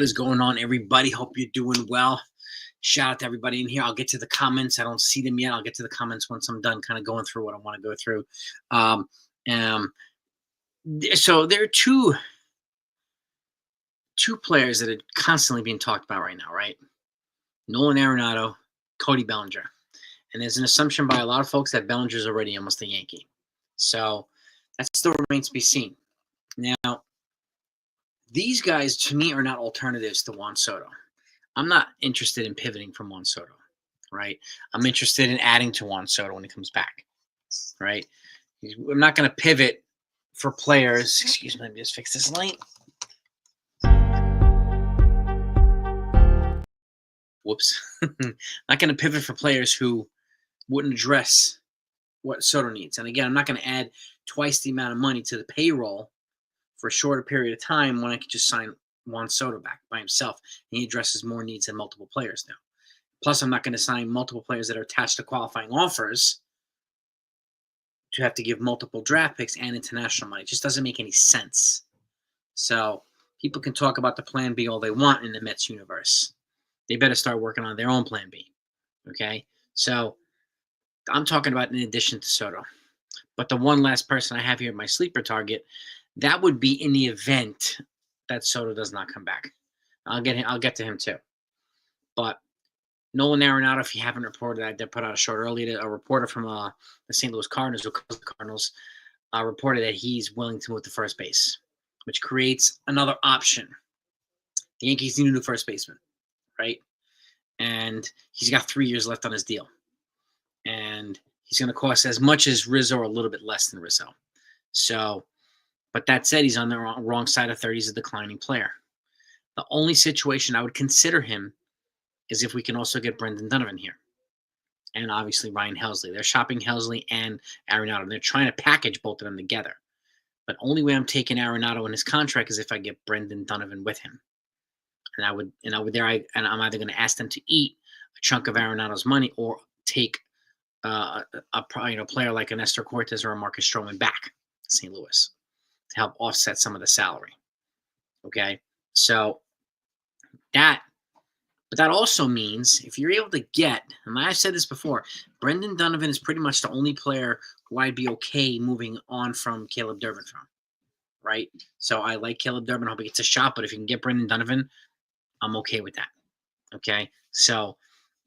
What is going on, everybody? Hope you're doing well. Shout out to everybody in here. I'll get to the comments. I don't see them yet. I'll get to the comments once I'm done kind of going through what I want to go through. Um, um, so there are two players that are constantly being talked about right now, right? Nolan Arenado, Cody Bellinger. And there's an assumption by a lot of folks that Bellinger's already almost a Yankee. So that still remains to be seen. Now, these guys, to me, are not alternatives to Juan Soto. I'm not interested in pivoting from Juan Soto, right? I'm interested in adding to Juan Soto when he comes back, right? I'm not going to pivot for players. Excuse me, let me just fix this light. Whoops. Not going to pivot for players who wouldn't address what Soto needs. And again, I'm not going to add twice the amount of money to the payroll for a shorter period of time when I could just sign Juan Soto back by himself. And he addresses more needs than multiple players now. Plus, I'm not going to sign multiple players that are attached to qualifying offers to have to give multiple draft picks and international money. It just doesn't make any sense. So people can talk about the plan B all they want in the Mets universe. They better start working on their own plan B. Okay? So I'm talking about in addition to Soto. But the one last person I have here, my sleeper target, that would be in the event that Soto does not come back. I'll get to him too. But Nolan Arenado, if you haven't reported, I did put out a short earlier. A reporter from the St. Louis Cardinals, who covers the Cardinals, reported that he's willing to move to first base, which creates another option. The Yankees need a new first baseman, right? And he's got 3 years left on his deal. And he's going to cost as much as Rizzo or a little bit less than Rizzo. So, but that said, he's on the wrong side of 30. He's a declining player. The only situation I would consider him is if we can also get Brendan Donovan here. And obviously Ryan Helsley. They're shopping Helsley and Arenado. They're trying to package both of them together. But only way I'm taking Arenado in his contract is if I get Brendan Donovan with him. And I'm either going to ask them to eat a chunk of Arenado's money or take a player like a Nestor Cortez or a Marcus Stroman back to St. Louis to help offset some of the salary. Okay, so but that also means if you're able to get, and I've said this before, Brendan Donovan is pretty much the only player who I'd be okay moving on from Caleb Durbin from, right? So I like Caleb Durbin. I hope he gets a shot, but if you can get Brendan Donovan, I'm okay with that. Okay, so,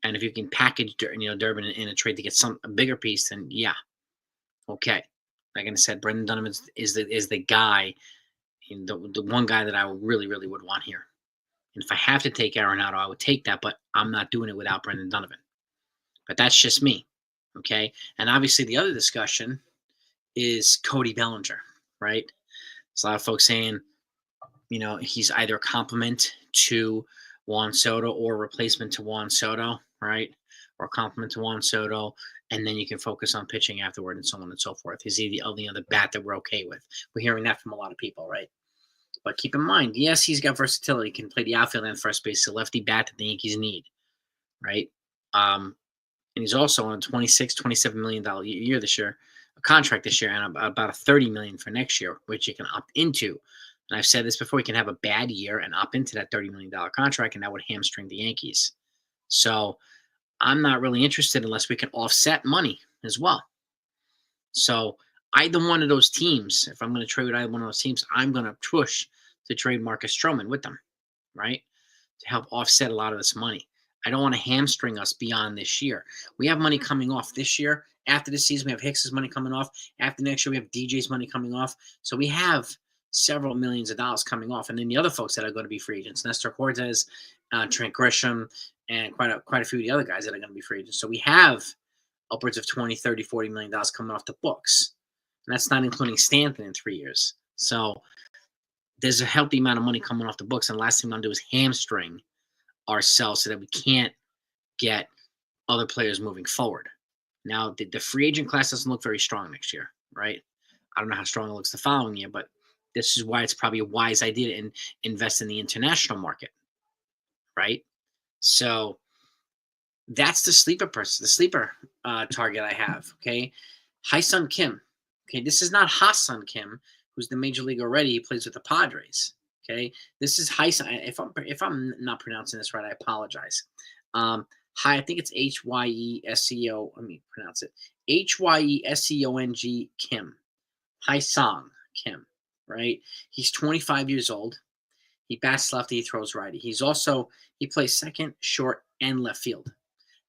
and if you can package Durbin in a trade to get a bigger piece, then yeah, okay. Like I said, Brendan Donovan is the guy, the one guy that I really, really would want here. And if I have to take Arenado, I would take that, but I'm not doing it without Brendan Donovan. But that's just me, okay? And obviously the other discussion is Cody Bellinger, right? There's a lot of folks saying, he's either a complement to Juan Soto or a replacement to Juan Soto, right? Or a complement to Juan Soto, and then you can focus on pitching afterward and so on and so forth. Is he the only other bat that we're okay with? We're hearing that from a lot of people, right? But keep in mind, yes, he's got versatility. He can play the outfield and first base. It's a lefty bat that the Yankees need, right? And he's also on a $27 million year this year, a contract this year, and about a $30 million for next year, which you can opt into. And I've said this before, he can have a bad year and opt into that $30 million contract, and that would hamstring the Yankees. So I'm not really interested unless we can offset money as well. So either one of those teams, if I'm going to trade with either one of those teams, I'm going to push to trade Marcus Stroman with them, right, to help offset a lot of this money. I don't want to hamstring us beyond this year. We have money coming off this year. After this season, we have Hicks's money coming off. After next year, we have DJ's money coming off. So we have several millions of dollars coming off. And then the other folks that are going to be free agents, Nestor Cortez, Trent Grisham, and quite a few of the other guys that are going to be free agents. So we have upwards of $20, $30, $40 million coming off the books. And that's not including Stanton in 3 years. So there's a healthy amount of money coming off the books. And the last thing we want to do is hamstring ourselves so that we can't get other players moving forward. Now, the free agent class doesn't look very strong next year, right? I don't know how strong it looks the following year, but this is why it's probably a wise idea to invest in the international market, right? So that's the sleeper target I have, okay? Ha-Seong Kim. Okay, this is not Ha-Seong Kim, who's the major league already. He plays with the Padres, Okay, this is high. If I'm not pronouncing this right, I apologize. High. I think it's Hyeseo. Let me pronounce it. Hyesong Kim. Song Kim. Right. He's 25 years old. He bats lefty. He throws righty. He plays second, short, and left field.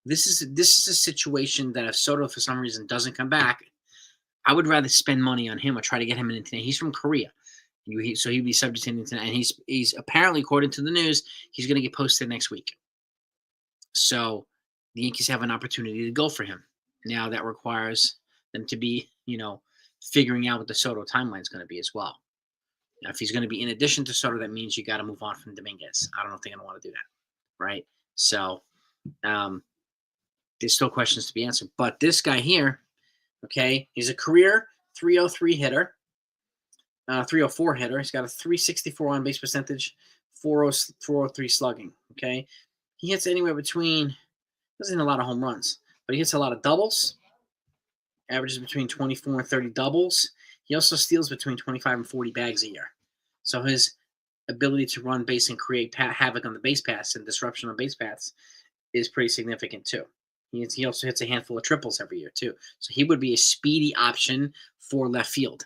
This is a situation that if Soto for some reason doesn't come back, I would rather spend money on him or try to get him in today. He's from Korea. So he'd be subject to tonight, and he's apparently, according to the news, he's going to get posted next week. So the Yankees have an opportunity to go for him. Now that requires them to be, figuring out what the Soto timeline is going to be as well. Now, if he's going to be in addition to Soto, that means you got to move on from Dominguez. I don't know if they're going to want to do that, right? So there's still questions to be answered. But this guy here, okay, he's a career 303 hitter. 304 hitter. He's got a 364 on base percentage, 403 slugging. Okay, he hits anywhere between, doesn't hit a lot of home runs, but he hits a lot of doubles. Averages between 24 and 30 doubles. He also steals between 25 and 40 bags a year. So his ability to run base and create havoc on the base paths and disruption on base paths is pretty significant too. He also hits a handful of triples every year too. So he would be a speedy option for left field.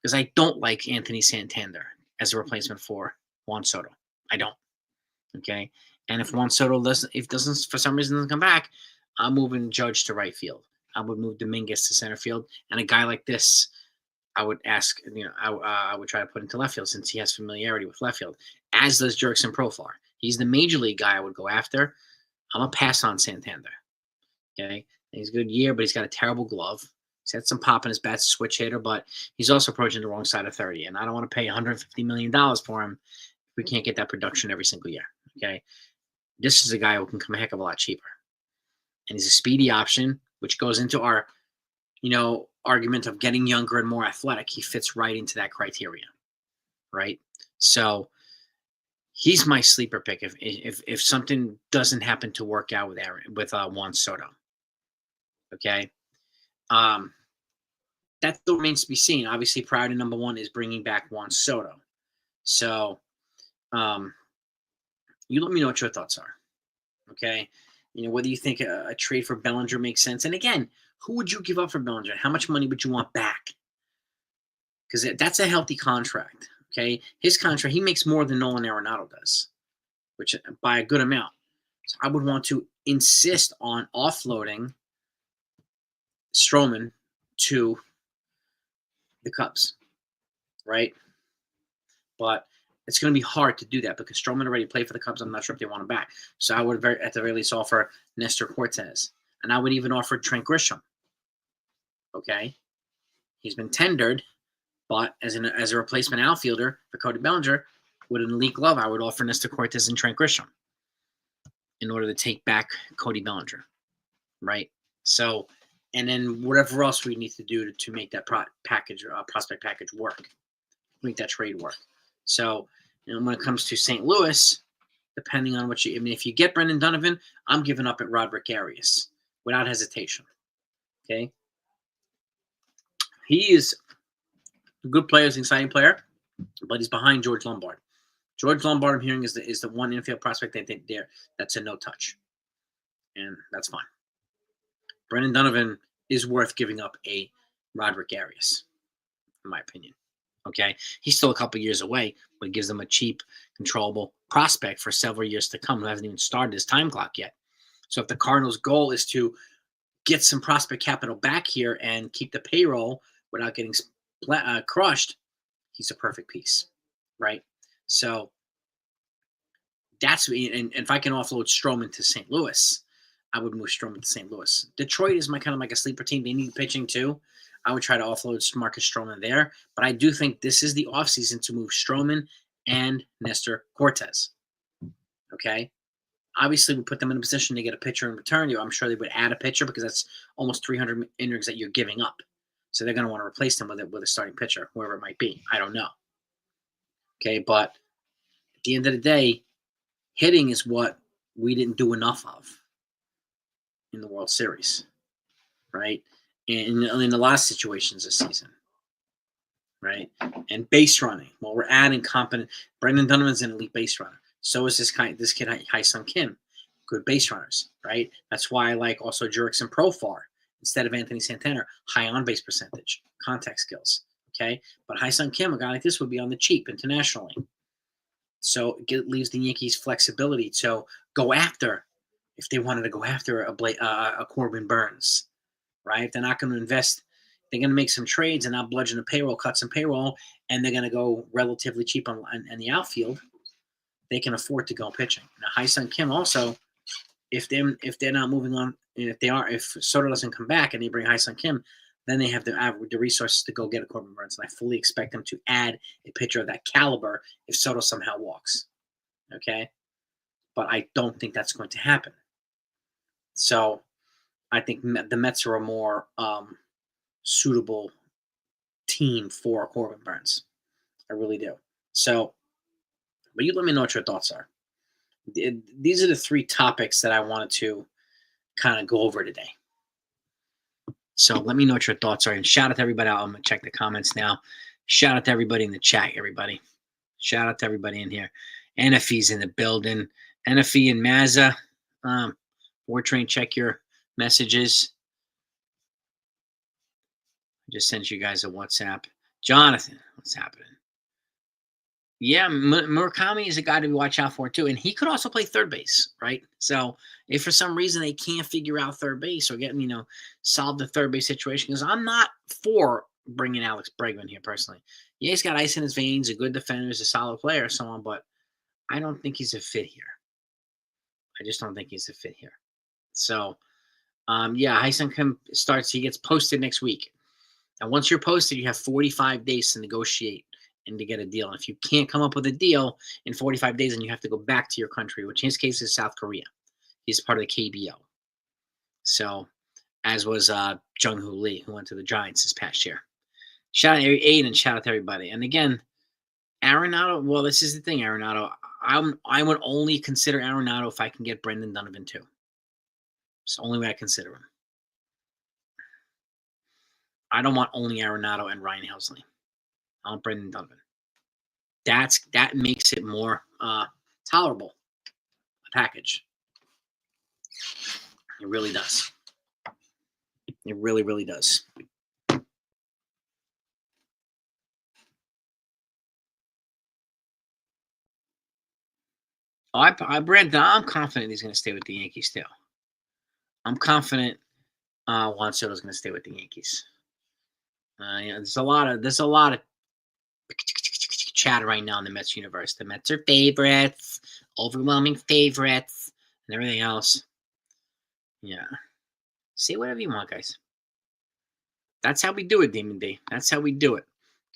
Because I don't like Anthony Santander as a replacement for Juan Soto. I don't. Okay. And if Juan Soto doesn't for some reason doesn't come back, I'm moving Judge to right field. I would move Dominguez to center field, and a guy like this, I would ask. I would try to put into left field since he has familiarity with left field, as does Jurickson Profar. He's the major league guy I would go after. I'm gonna pass on Santander. Okay, he's a good year, but he's got a terrible glove. He's had some pop in his bat, switch hitter, but he's also approaching the wrong side of 30. And I don't want to pay $150 million for him if we can't get that production every single year. Okay. This is a guy who can come a heck of a lot cheaper. And he's a speedy option, which goes into our, argument of getting younger and more athletic. He fits right into that criteria. Right. So he's my sleeper pick if something doesn't happen to work out with Juan Soto. Okay. That still remains to be seen. Obviously, priority number one is bringing back Juan Soto. So, you let me know what your thoughts are. Okay, whether you think a trade for Bellinger makes sense. And again, who would you give up for Bellinger? How much money would you want back? Because that's a healthy contract. Okay, his contract, he makes more than Nolan Arenado does, which by a good amount. So I would want to insist on offloading Stroman to the Cubs, right? But it's going to be hard to do that because Stroman already played for the Cubs. I'm not sure if they want him back. So I would, at the very least, offer Nestor Cortez. And I would even offer Trent Grisham. Okay? He's been tendered, but as a replacement outfielder for Cody Bellinger, with an elite glove, I would offer Nestor Cortez and Trent Grisham in order to take back Cody Bellinger, right? So, and then whatever else we need to do to make that prospect package work, make that trade work. So, when it comes to St. Louis, depending on if you get Brendan Donovan, I'm giving up at Roderick Arias without hesitation. Okay, he is a good player, he's an exciting player, but he's behind George Lombard. George Lombard, I'm hearing, is the one infield prospect they think that's a no touch, and that's fine. Brendan Donovan is worth giving up a Roderick Arias, in my opinion. Okay, he's still a couple years away, but it gives them a cheap, controllable prospect for several years to come who hasn't even started his time clock yet. So if the Cardinals' goal is to get some prospect capital back here and keep the payroll without getting crushed, he's a perfect piece, right? So and if I can offload Stroman to St. Louis, I would move Stroman to St. Louis. Detroit is my kind of like a sleeper team. They need pitching too. I would try to offload Marcus Stroman there. But I do think this is the offseason to move Stroman and Nestor Cortez. Okay? Obviously, we put them in a position to get a pitcher in return. I'm sure they would add a pitcher because that's almost 300 innings that you're giving up. So they're going to want to replace them with a starting pitcher, whoever it might be. I don't know. Okay? But at the end of the day, hitting is what we didn't do enough of in the World Series, right? In the last situations this season. right? And base running. Well, we're adding competent. Brendan Donovan's an elite base runner. So is this kid Hyesung Kim. Good base runners, right? That's why I like also Jurickson Profar instead of Anthony Santana. High on base percentage, contact skills. Okay, but Hyesung Kim, a guy like this, would be on the cheap internationally. So it leaves the Yankees flexibility to go after if they wanted to go after a Corbin Burns, right? If they're not going to invest, they're going to make some trades and not bludgeon the payroll, cut some payroll, and they're going to go relatively cheap on the outfield. They can afford to go pitching. Now, Hyesung Kim also, if they're not moving on, and if Soto doesn't come back and they bring Hyesung Kim, then they have the resources to go get a Corbin Burns. And I fully expect them to add a pitcher of that caliber if Soto somehow walks. Okay? But I don't think that's going to happen. So I think the Mets are a more suitable team for Corbin Burns. I really do. So, but you let me know what your thoughts are. These are the 3 topics that I wanted to kind of go over today. So let me know what your thoughts are. And shout out to everybody out. I'm going to check the comments now. Shout out to everybody in the chat, everybody. Shout out to everybody in here. NFE's in the building. NFE and Mazza. Wartrain, check your messages. I just sent you guys a WhatsApp. Jonathan, what's happening? Yeah, Murakami is a guy to watch out for too. And he could also play third base, right? So if for some reason they can't figure out third base or solve the third base situation, because I'm not for bringing Alex Bregman here personally. Yeah, he's got ice in his veins, a good defender, he's a solid player, so on, but I don't think he's a fit here. I just don't think he's a fit here. So, Hyesung Kim starts. He gets posted next week. And once you're posted, you have 45 days to negotiate and to get a deal. And if you can't come up with a deal in 45 days, then you have to go back to your country, which in his case is South Korea. He's part of the KBO. So, as was Jung-Hoo Lee, who went to the Giants this past year. Shout out to Aiden, shout out to everybody. And again, Arenado, well, this is the thing, Arenado. I would only consider Arenado if I can get Brendan Donovan too. It's the only way I consider him. I don't want only Arenado and Ryan Helsley. I want Brendan Donovan. That makes it more tolerable, a package. It really does. It really, really does. Brandon, I'm confident he's going to stay with the Yankees too. I'm confident Juan Soto's going to stay with the Yankees. There's a lot of chatter right now in the Mets universe. The Mets are favorites, overwhelming favorites, and everything else. Yeah. Say whatever you want, guys. That's how we do it, Demon D. That's how we do it.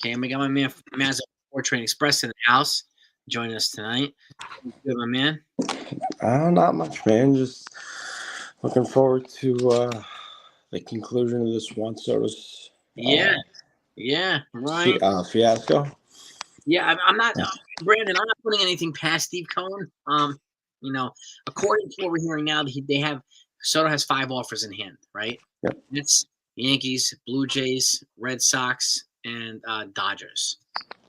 Okay, and we got my man Mazza Wartrain Express in the house joining us tonight. Good, my man. Not much, man. Just looking forward to the conclusion of this Juan Soto's right. Fiasco. Yeah, I'm not, Brandon. I'm not putting anything past Steve Cohen. According to what we're hearing now, Soto has 5 offers in hand, right? Yep. It's Yankees, Blue Jays, Red Sox, and Dodgers.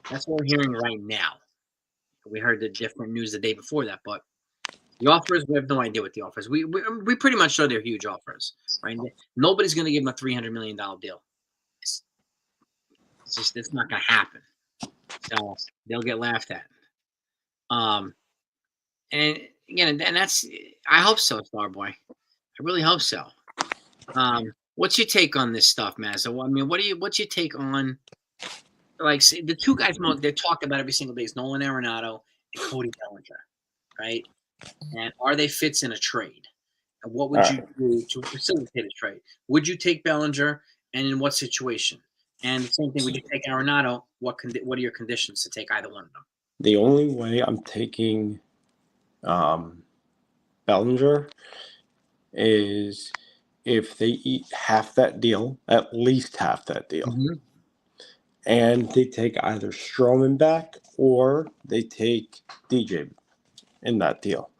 That's what we're hearing right now. We heard the different news the day before that, but the offers, we have no idea what the offers. We pretty much know they're huge offers, right? Nobody's going to give them a $300 million deal. It's not going to happen. So they'll get laughed at. And again, and that's, I hope so, Starboy. I really hope so. What's your take on this stuff, Mazza? I mean, what's your take on, like, say, the 2 guys they're talked about every single day is Nolan Arenado and Cody Bellinger, right? And are they fits in a trade? And what would you do to facilitate a trade? Would you take Bellinger, and in what situation? And the same thing, would you take Arenado? What are your conditions to take either one of them? The only way I'm taking Bellinger is if they eat half that deal, at least half that deal. Mm-hmm. And they take either Stroman back or they take DJ in that deal.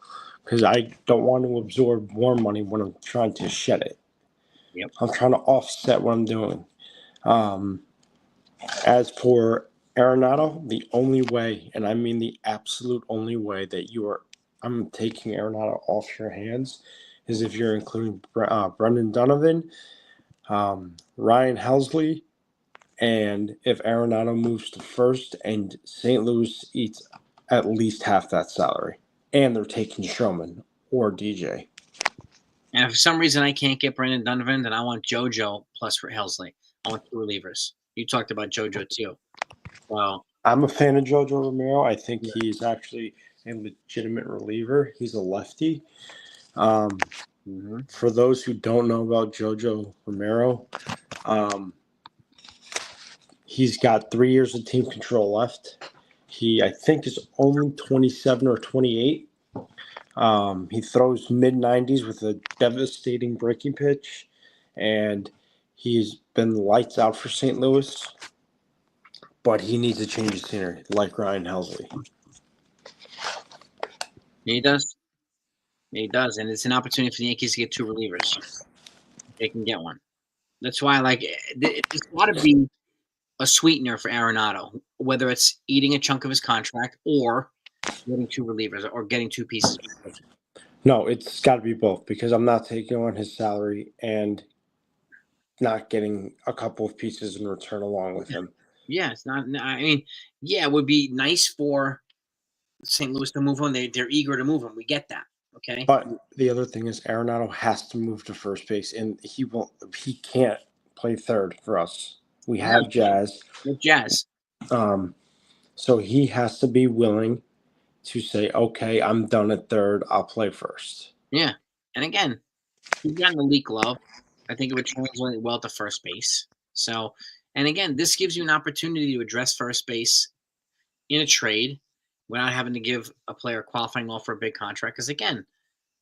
Because I don't want to absorb more money when I'm trying to shed it. Yep. I'm trying to offset what I'm doing. As for Arenado, the only way, and I mean the absolute only way that I'm taking Arenado off your hands is if you're including Brendan Donovan, Ryan Helsley, and if Arenado moves to first and St. Louis eats at least half that salary, and they're taking Stroman or DJ. And if for some reason I can't get Brendan Donovan, then I want JoJo plus for Helsley. I want 2 relievers. You talked about JoJo too. Well, I'm a fan of JoJo Romero. I think he's actually a legitimate reliever. He's a lefty. For those who don't know about JoJo Romero, he's got 3 years of team control left. He, I think, is only 27 or 28. He throws mid-90s with a devastating breaking pitch, and he's been lights out for St. Louis, but he needs to change his scenery, like Ryan Helsley. he does. He does, and it's an opportunity for the Yankees to get 2 relievers. They can get one. That's why, like, it's got to be a sweetener for Arenado, whether it's eating a chunk of his contract or getting 2 relievers or getting 2 pieces. No, it's got to be both because I'm not taking on his salary and not getting a couple of pieces in return along with him. Yeah, it's not. I mean, yeah, it would be nice for St. Louis to move on. They're eager to move on. We get that. Okay. But the other thing is Arenado has to move to first base, and he can't play third for us. We have Jazz. With Jazz. So he has to be willing to say, okay, I'm done at third. I'll play first. Yeah. And again, he's got an elite glove. I think it would translate well to first base. So, and again, this gives you an opportunity to address first base in a trade without having to give a player a qualifying offer for a big contract. Because again,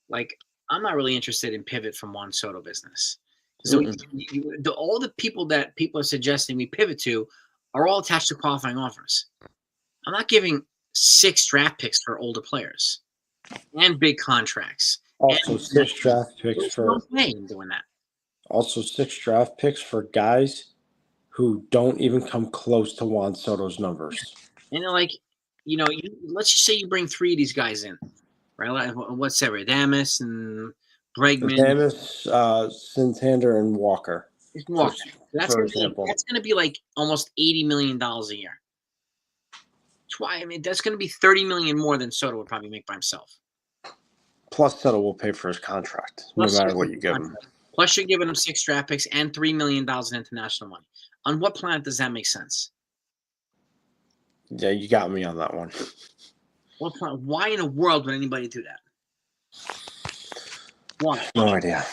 like, I'm not really interested in pivot from Juan Soto business. So all the people that people are suggesting we pivot to are all attached to qualifying offers. I'm not giving 6 draft picks for older players and big contracts. Also, 6 draft picks for no way I'm doing that. Also 6 draft picks for guys who don't even come close to Juan Soto's numbers. And like, let's just say you bring 3 of these guys in, right? What's that? Adames and Bregman. Adames, Santander, and Walker. Walker. That's going to be like almost $80 million a year. I mean, that's going to be $30 million more than Soto would probably make by himself. Plus, Soto will pay for his contract, no matter what you give him. Plus, you're giving him 6 draft picks and $3 million in international money. On what planet does that make sense? Yeah, you got me on that one. What planet? Why in the world would anybody do that? Why? No idea.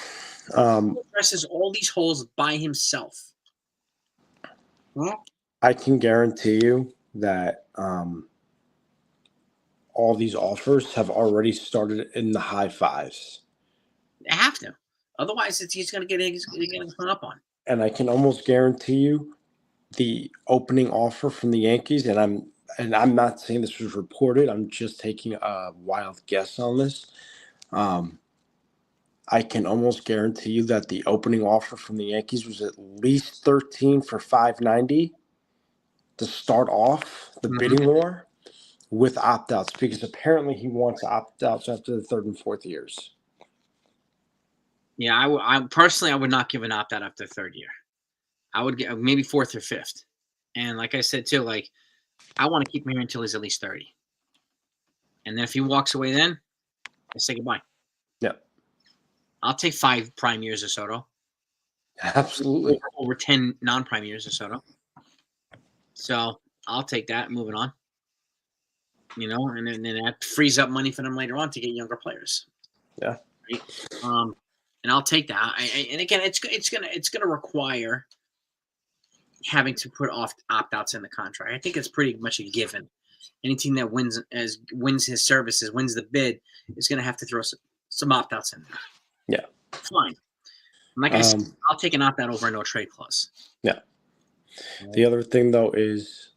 He addresses all these holes by himself. Huh? I can guarantee you that all these offers have already started in the high 5s. They have to. Otherwise, he's going to get hung up on. And I can almost guarantee you the opening offer from the Yankees, and I'm not saying this was reported. I'm just taking a wild guess on this. I can almost guarantee you that the opening offer from the Yankees was at least 13 for $590 to start off the bidding war with opt-outs, because apparently he wants opt-outs after the 3rd and 4th years. Yeah, I personally would not give an opt-out after the 3rd year. I would get maybe 4th or 5th. And like I said too, like, I want to keep him here until he's at least 30. And then if he walks away, then I say goodbye. Yeah. I'll take 5 prime years of Soto. Absolutely. Over 10 non-prime years of Soto. So I'll take that. Moving on. And then that frees up money for them later on to get younger players. Yeah. Right? And I'll take that. And again, it's gonna require having to put opt-outs in the contract. I think it's pretty much a given. Any team that wins his services, wins the bid, is going to have to throw some opt-outs in there. Yeah. Fine. Like I said, I'll take an opt-out over a no-trade clause. Yeah. The other thing, though, is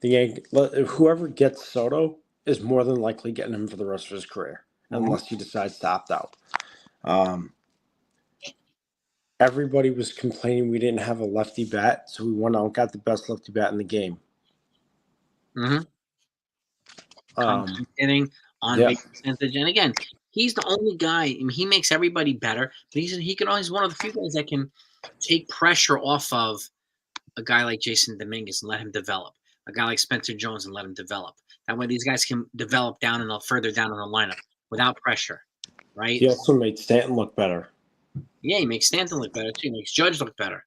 whoever gets Soto is more than likely getting him for the rest of his career, unless he decides to opt out. everybody was complaining we didn't have a lefty bat, so we went out and got the best lefty bat in the game. Mm-hmm. Hitting, on yeah. base percentage, and again, he's the only guy. I mean, he makes everybody better. But he's one of the few guys that can take pressure off of a guy like Jason Dominguez and let him develop. A guy like Spencer Jones and let him develop. That way, these guys can develop down and further down in the lineup without pressure, right? He also made Stanton look better. Yeah, he makes Stanton look better too. He makes Judge look better.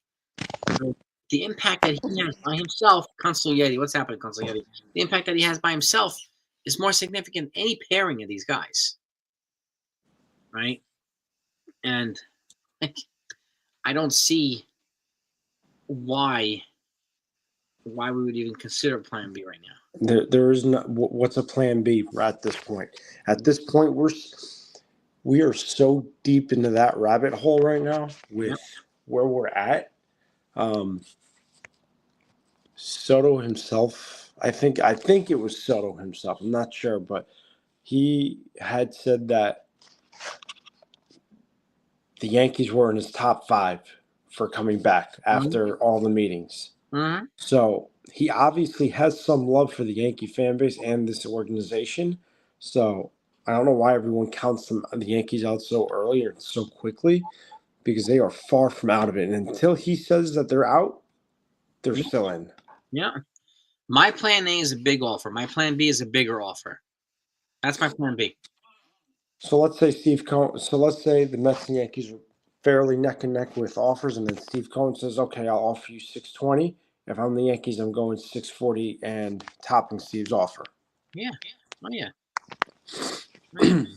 So the impact that he has by himself, Consigliere, what's happening, Consigliere? The impact that he has by himself is more significant than any pairing of these guys, right? And I don't see why we would even consider Plan B right now. There is not. What's a Plan B at this point? At this point, we are so deep into that rabbit hole right now with where we're at. Soto himself, I think it was Soto himself. I'm not sure, but he had said that the Yankees were in his top 5 for coming back after all the meetings. Mm-hmm. So he obviously has some love for the Yankee fan base and this organization. So I don't know why everyone counts the Yankees out so early or so quickly, because they are far from out of it. And until he says that they're out, they're still in. Yeah. My Plan A is a big offer. My Plan B is a bigger offer. That's my Plan B. So let's say let's say the Mets and Yankees are fairly neck and neck with offers, and then Steve Cohen says, "Okay, I'll offer you 620. If I'm the Yankees, I'm going 640 and topping Steve's offer." Yeah. Oh yeah. And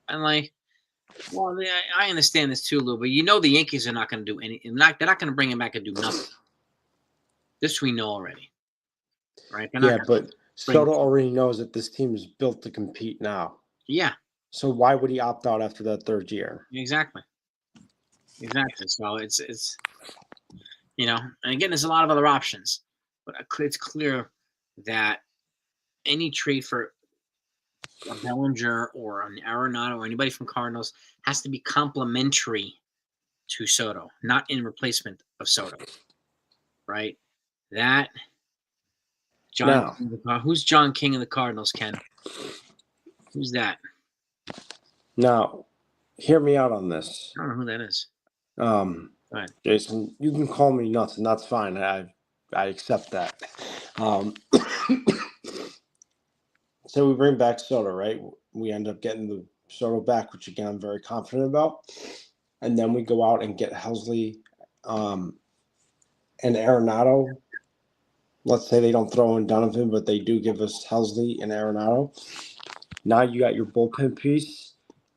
I understand this too, Lou, but the Yankees are not going to do anything. They're not going to bring him back and do nothing. This we know already, right? But Soto already knows that this team is built to compete now. Yeah. So why would he opt out after that 3rd year? Exactly. So it's and again, there's a lot of other options, but it's clear that any trade for a Bellinger or an Arenado or anybody from Cardinals has to be complementary to Soto, not in replacement of Soto, right? That who's John King of the Cardinals, Ken? Who's that? Now, hear me out on this. I don't know who that is. Jason, you can call me nuts, and that's fine. I accept that. So we bring back Soto, right? We end up getting the Soto back, which again I'm very confident about. And then we go out and get Helsley and Arenado. Let's say they don't throw in Donovan, but they do give us Helsley and Arenado. Now you got your bullpen piece,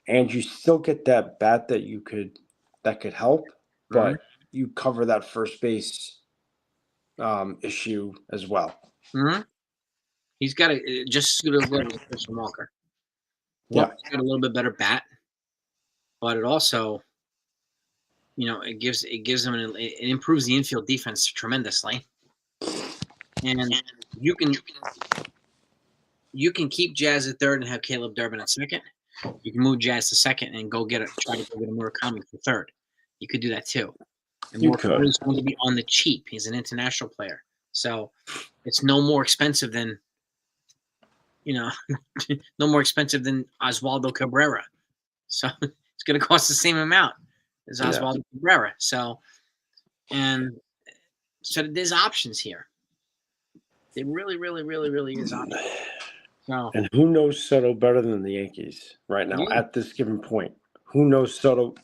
and you still get that bat that could help, but you cover that first base issue as well. Mm-hmm. He's got just as good a glove as Christian Walker. Walker's got a little bit better bat, but it also, it gives him it improves the infield defense tremendously, and you can keep Jazz at 3rd and have Caleb Durbin at 2nd. You can move Jazz to 2nd and try to go get a Murakami for 3rd. You could do that too. And Murakami is going to be on the cheap. He's an international player, so it's no more expensive than. No more expensive than Oswaldo Cabrera. So it's going to cost the same amount as Oswaldo Cabrera. So there's options here. There really, really, really, really is options. So, and who knows Soto better than the Yankees right now at this given point? Who knows Soto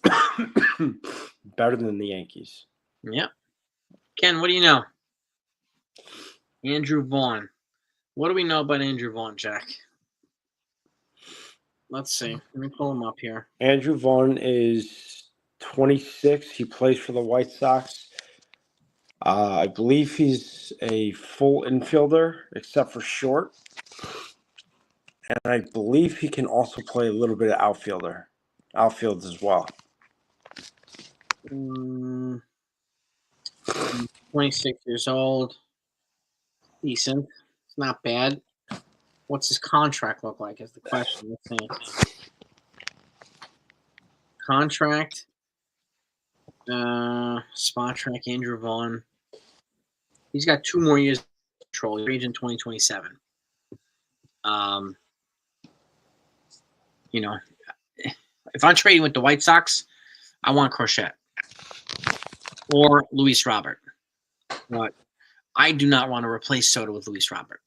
better than the Yankees? Yeah. Ken, what do you know? Andrew Vaughn. What do we know about Andrew Vaughn, Jack? Let's see. Let me pull him up here. Andrew Vaughn is 26. He plays for the White Sox. I believe he's a full infielder, except for short. And I believe he can also play a little bit of outfield as well. 26 years old. Decent. It's not bad. What's his contract look like is the question. Let's see. Contract. Spot track Andrew Vaughn. He's got 2 more years of control. He's age in 2027. Um, you know, if I'm trading with the White Sox, I want Crochet or Luis Robert. But I do not want to replace Soto with Luis Robert.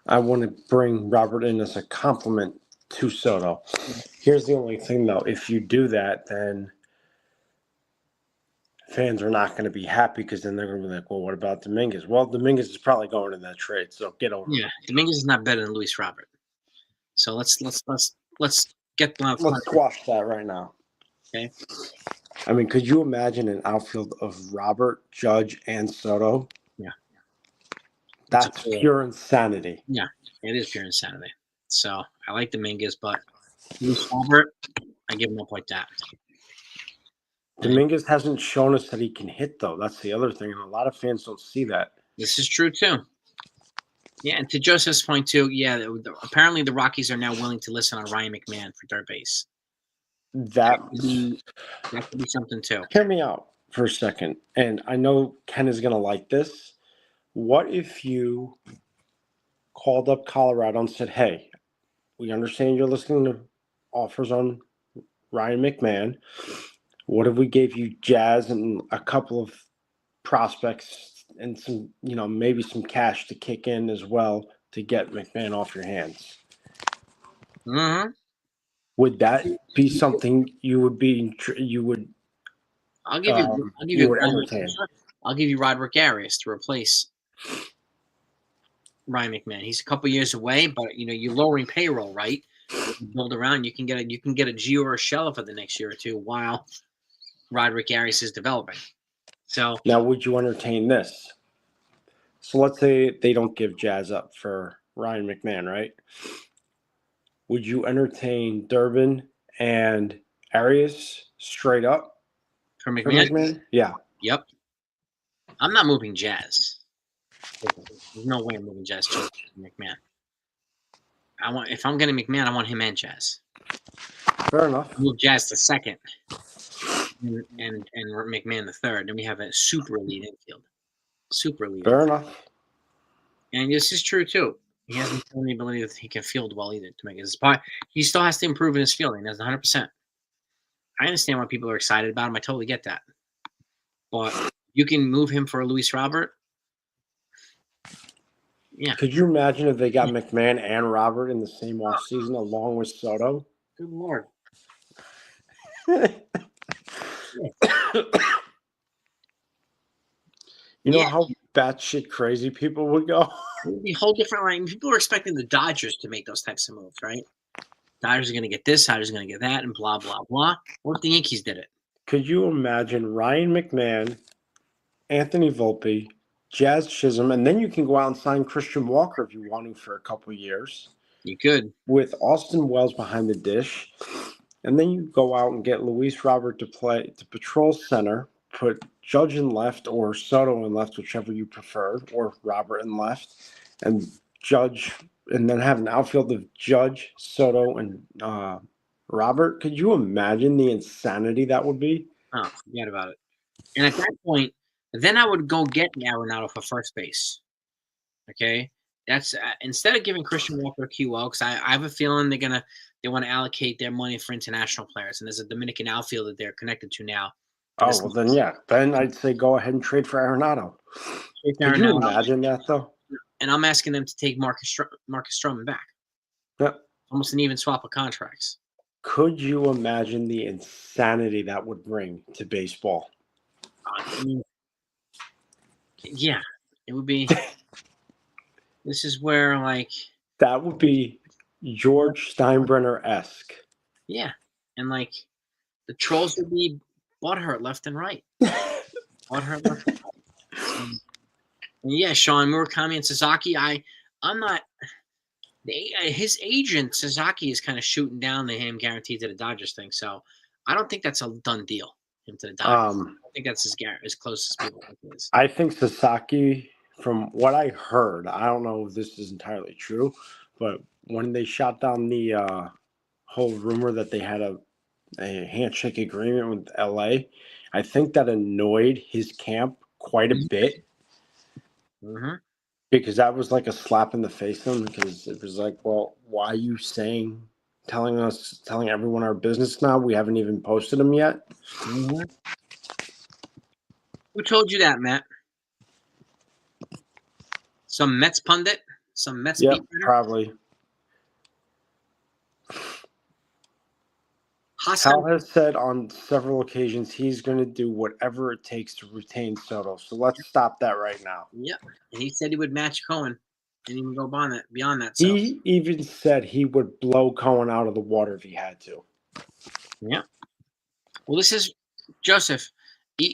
I want to bring Robert in as a compliment to Soto. Here's the only thing, though. If you do that, then fans are not going to be happy because then they're going to be like, well, what about Dominguez? Well, Dominguez is probably going in that trade, so get over it. Yeah, Dominguez is not better than Luis Robert. So let's get the Let's squash that right now. Okay. I mean, could you imagine an outfield of Robert, Judge, and Soto? Yeah. That's pure insanity. Yeah, it is pure insanity. So I like Dominguez, but Luis Robert, I give him up like that. Dominguez hasn't shown us that he can hit, though. That's the other thing, and a lot of fans don't see that. This is true, too. Yeah, and to Joseph's point, too, yeah, apparently the Rockies are now willing to listen on Ryan McMahon for third base. That could be something, too. Hear me out for a second, and I know Ken is going to like this. What if you called up Colorado and said, hey, we understand you're listening to offers on Ryan McMahon. What if we gave you Jazz and a couple of prospects and some, maybe some cash to kick in as well to get McMahon off your hands? Mm-hmm. Would that be something you would I'll give you Roderick Arias to replace Ryan McMahon. He's a couple years away, but you're lowering payroll, right? You build around, you can get a Gio or a Shella for the next year or two while Roderick Arias is developing. So now, would you entertain this? So let's say they don't give Jazz up for Ryan McMahon, right? Would you entertain Durbin and Arias straight up for McMahon? Yeah. Yep. I'm not moving Jazz. There's no way I'm moving Jazz to McMahon. If I'm getting McMahon, I want him and Jazz. Fair enough. Move Jazz to second, and McMahon the third. Then we have a super elite infield. Super elite. Fair enough. And this is true too. He hasn't shown the ability that he can field well either to make his spot. He still has to improve in his fielding. That's 100%. I understand why people are excited about him. I totally get that. But you can move him for a Luis Robert. Yeah. Could you imagine if they got McMahon and Robert in the same offseason along with Soto? Good Lord. You know how batshit crazy people would go? It would be a whole different line. People are expecting the Dodgers to make those types of moves, right? Dodgers are going to get this, Dodgers are going to get that, and blah, blah, blah. What if the Yankees did it? Could you imagine Ryan McMahon, Anthony Volpe, Jazz Chisholm, and then you can go out and sign Christian Walker if you want to for a couple of years. You could. With Austin Wells behind the dish. And then you go out and get Luis Robert to patrol center, put Judge in left or Soto in left, whichever you prefer, or Robert in left, and Judge, and then have an outfield of Judge, Soto, and Robert. Could you imagine the insanity that would be? Oh, forget about it. And at that point, then I would go get Arenado for first base. Okay? That's instead of giving Christian Walker a QL, because I have a feeling they want to allocate their money for international players, and there's a Dominican outfield that they're connected to now. Oh, well, then, yeah. Then I'd say go ahead and trade for Arenado. Could you imagine that, though? And I'm asking them to take Marcus Stroman back. Yeah. Almost an even swap of contracts. Could you imagine the insanity that would bring to baseball? Yeah, it would be. This is where, that would be George Steinbrenner-esque. Yeah, and the Trolls would be butthurt left and right. Butthurt left and right. Yeah, Sean Murakami and Sasaki. I'm not. His agent Sasaki is kind of shooting down the him guaranteed to the Dodgers thing, so I don't think that's a done deal. Him to the Dodgers. I think that's as close as people think it is. I think Sasaki, from what I heard, I don't know if this is entirely true, but when they shot down the whole rumor that they had a handshake agreement with LA, I think that annoyed his camp quite a bit Mm-hmm. because that was like a slap in the face to him because it was like, well, why are you telling everyone our business now? We haven't even posted them yet. Mm-hmm. Who told you that, Matt? Some Mets pundit? Some Mets Yep, beat writer? probably. Hassan. Hal has said on several occasions he's going to do whatever it takes to retain Soto. So let's stop that right now. Yep. And he said he would match Cohen and even go beyond that. So, He even said he would blow Cohen out of the water if he had to. yeah. Well, this is Joseph.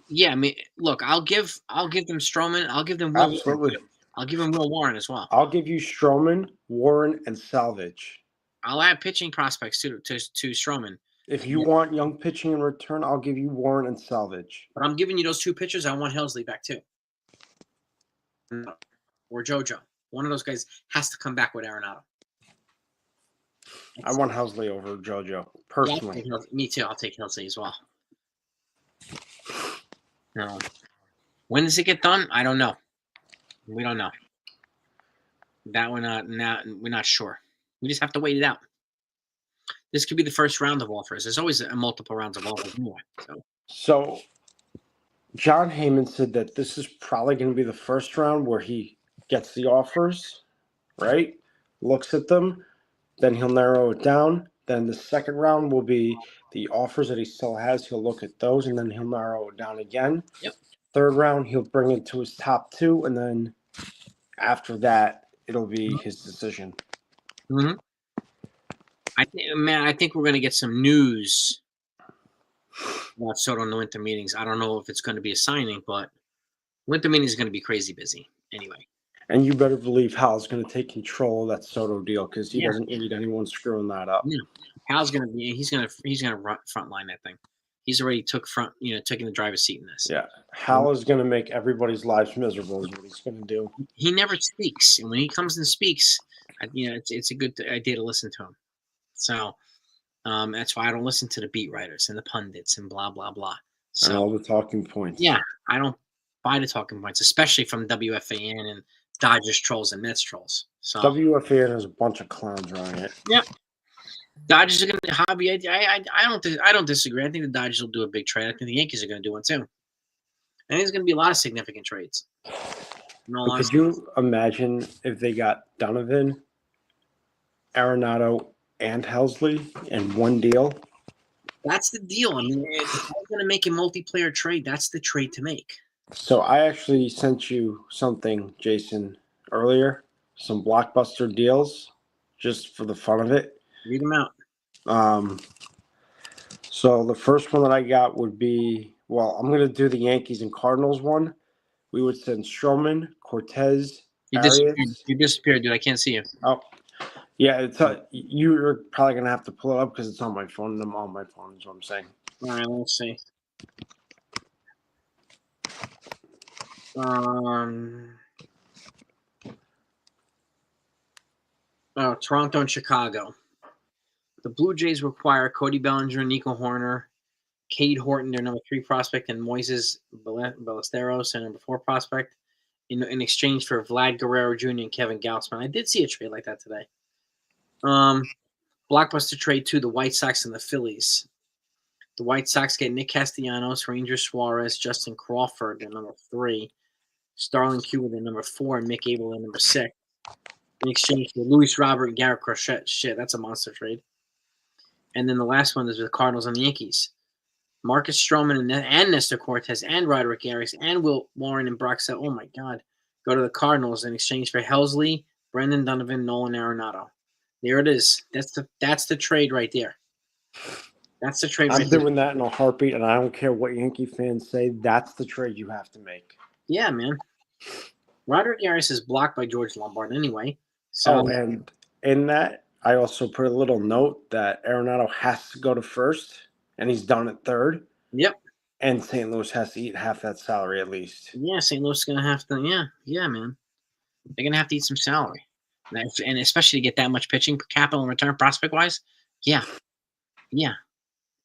Yeah, I mean, look, I'll give them Stroman. I'll give them Will Warren. Absolutely. I'll give him Will Warren as well. I'll give you Stroman, Warren, and Salvage. I'll add pitching prospects to Stroman. If you want young pitching in return, I'll give you Warren and Salvage. But I'm giving you those two pitchers. I want Helsley back too. Or JoJo. One of those guys has to come back with Arenado. I want Helsley over JoJo, personally. Yeah, me too. I'll take Helsley as well. No. When does it get done? I don't know. We don't know. That we're not sure. We just have to wait it out. This could be the first round of offers. There's always multiple rounds of offers anyway. So John Heyman said that this is probably going to be the first round where he gets the offers, right? Looks at them, then he'll narrow it down. Then the second round will be the offers that he still has. He'll look at those, and then he'll narrow it down again. Yep. Third round, he'll bring it to his top two, and then after that, it'll be his decision. Mm-hmm. I think we're going to get some news about Soto in the winter meetings. I don't know if it's going to be a signing, but winter meetings is going to be crazy busy anyway. And you better believe Hal's going to take control of that Soto deal because he doesn't need anyone screwing that up. Yeah. Hal's going to be. He's going to front line that thing. He's already taking the driver's seat in this. Yeah, Hal is going to make everybody's lives miserable. Is what he's going to do. He never speaks, and when he comes and speaks, it's a good idea to listen to him. So that's why I don't listen to the beat writers and the pundits and blah blah blah. So and all the talking points. Yeah, I don't buy the talking points, especially from WFAN and Dodgers trolls and Mets trolls. So WFAN has a bunch of clowns running it. Yeah. Dodgers are going to hobby. I don't disagree. I think the Dodgers will do a big trade. I think the Yankees are going to do one too. I think there's going to be a lot of significant trades. Could you imagine if they got Donovan, Arenado, and Helsley in one deal? That's the deal. I mean, if they're going to make a multiplayer trade, that's the trade to make. So I actually sent you something, Jason, earlier. Some blockbuster deals, just for the fun of it. Read them out. So the first one that I got would be, well, I'm going to do the Yankees and Cardinals one. We would send Stroman, Cortez, You disappeared, dude. I can't see you. Oh, yeah. You're probably going to have to pull it up because it's on my phone, and I'm on my phone is what I'm saying. All right, let's see. Toronto and Chicago. The Blue Jays require Cody Bellinger, Nico Horner, Cade Horton, their number 3 prospect, and Moises Ballesteros, their number 4 prospect, in exchange for Vlad Guerrero Jr. and Kevin Gautzman. I did see a trade like that today. Blockbuster trade to the White Sox and the Phillies. The White Sox get Nick Castellanos, Ranger Suarez, Justin Crawford, their number 3, Starlin Cuba, their number 4, and Mick Abel, their number 6. In exchange for Luis Robert and Garrett Crochet. Shit, that's a monster trade. And then the last one is with the Cardinals and the Yankees. Marcus Stroman and Nestor Cortez and Roderick Arias and Will Warren and Brock Sell. Oh, my God. Go to the Cardinals in exchange for Helsley, Brendan Donovan, Nolan Arenado. There it is. That's the trade right there. That's the trade I'm doing that in a heartbeat, and I don't care what Yankee fans say. That's the trade you have to make. Yeah, man. Roderick Arias is blocked by George Lombard anyway. So, and in that, I also put a little note that Arenado has to go to first, and he's done at third. Yep. And St. Louis has to eat half that salary at least. Yeah, St. Louis is going to have to. Yeah, man. They're going to have to eat some salary. And especially to get that much pitching capital in return, prospect-wise. Yeah.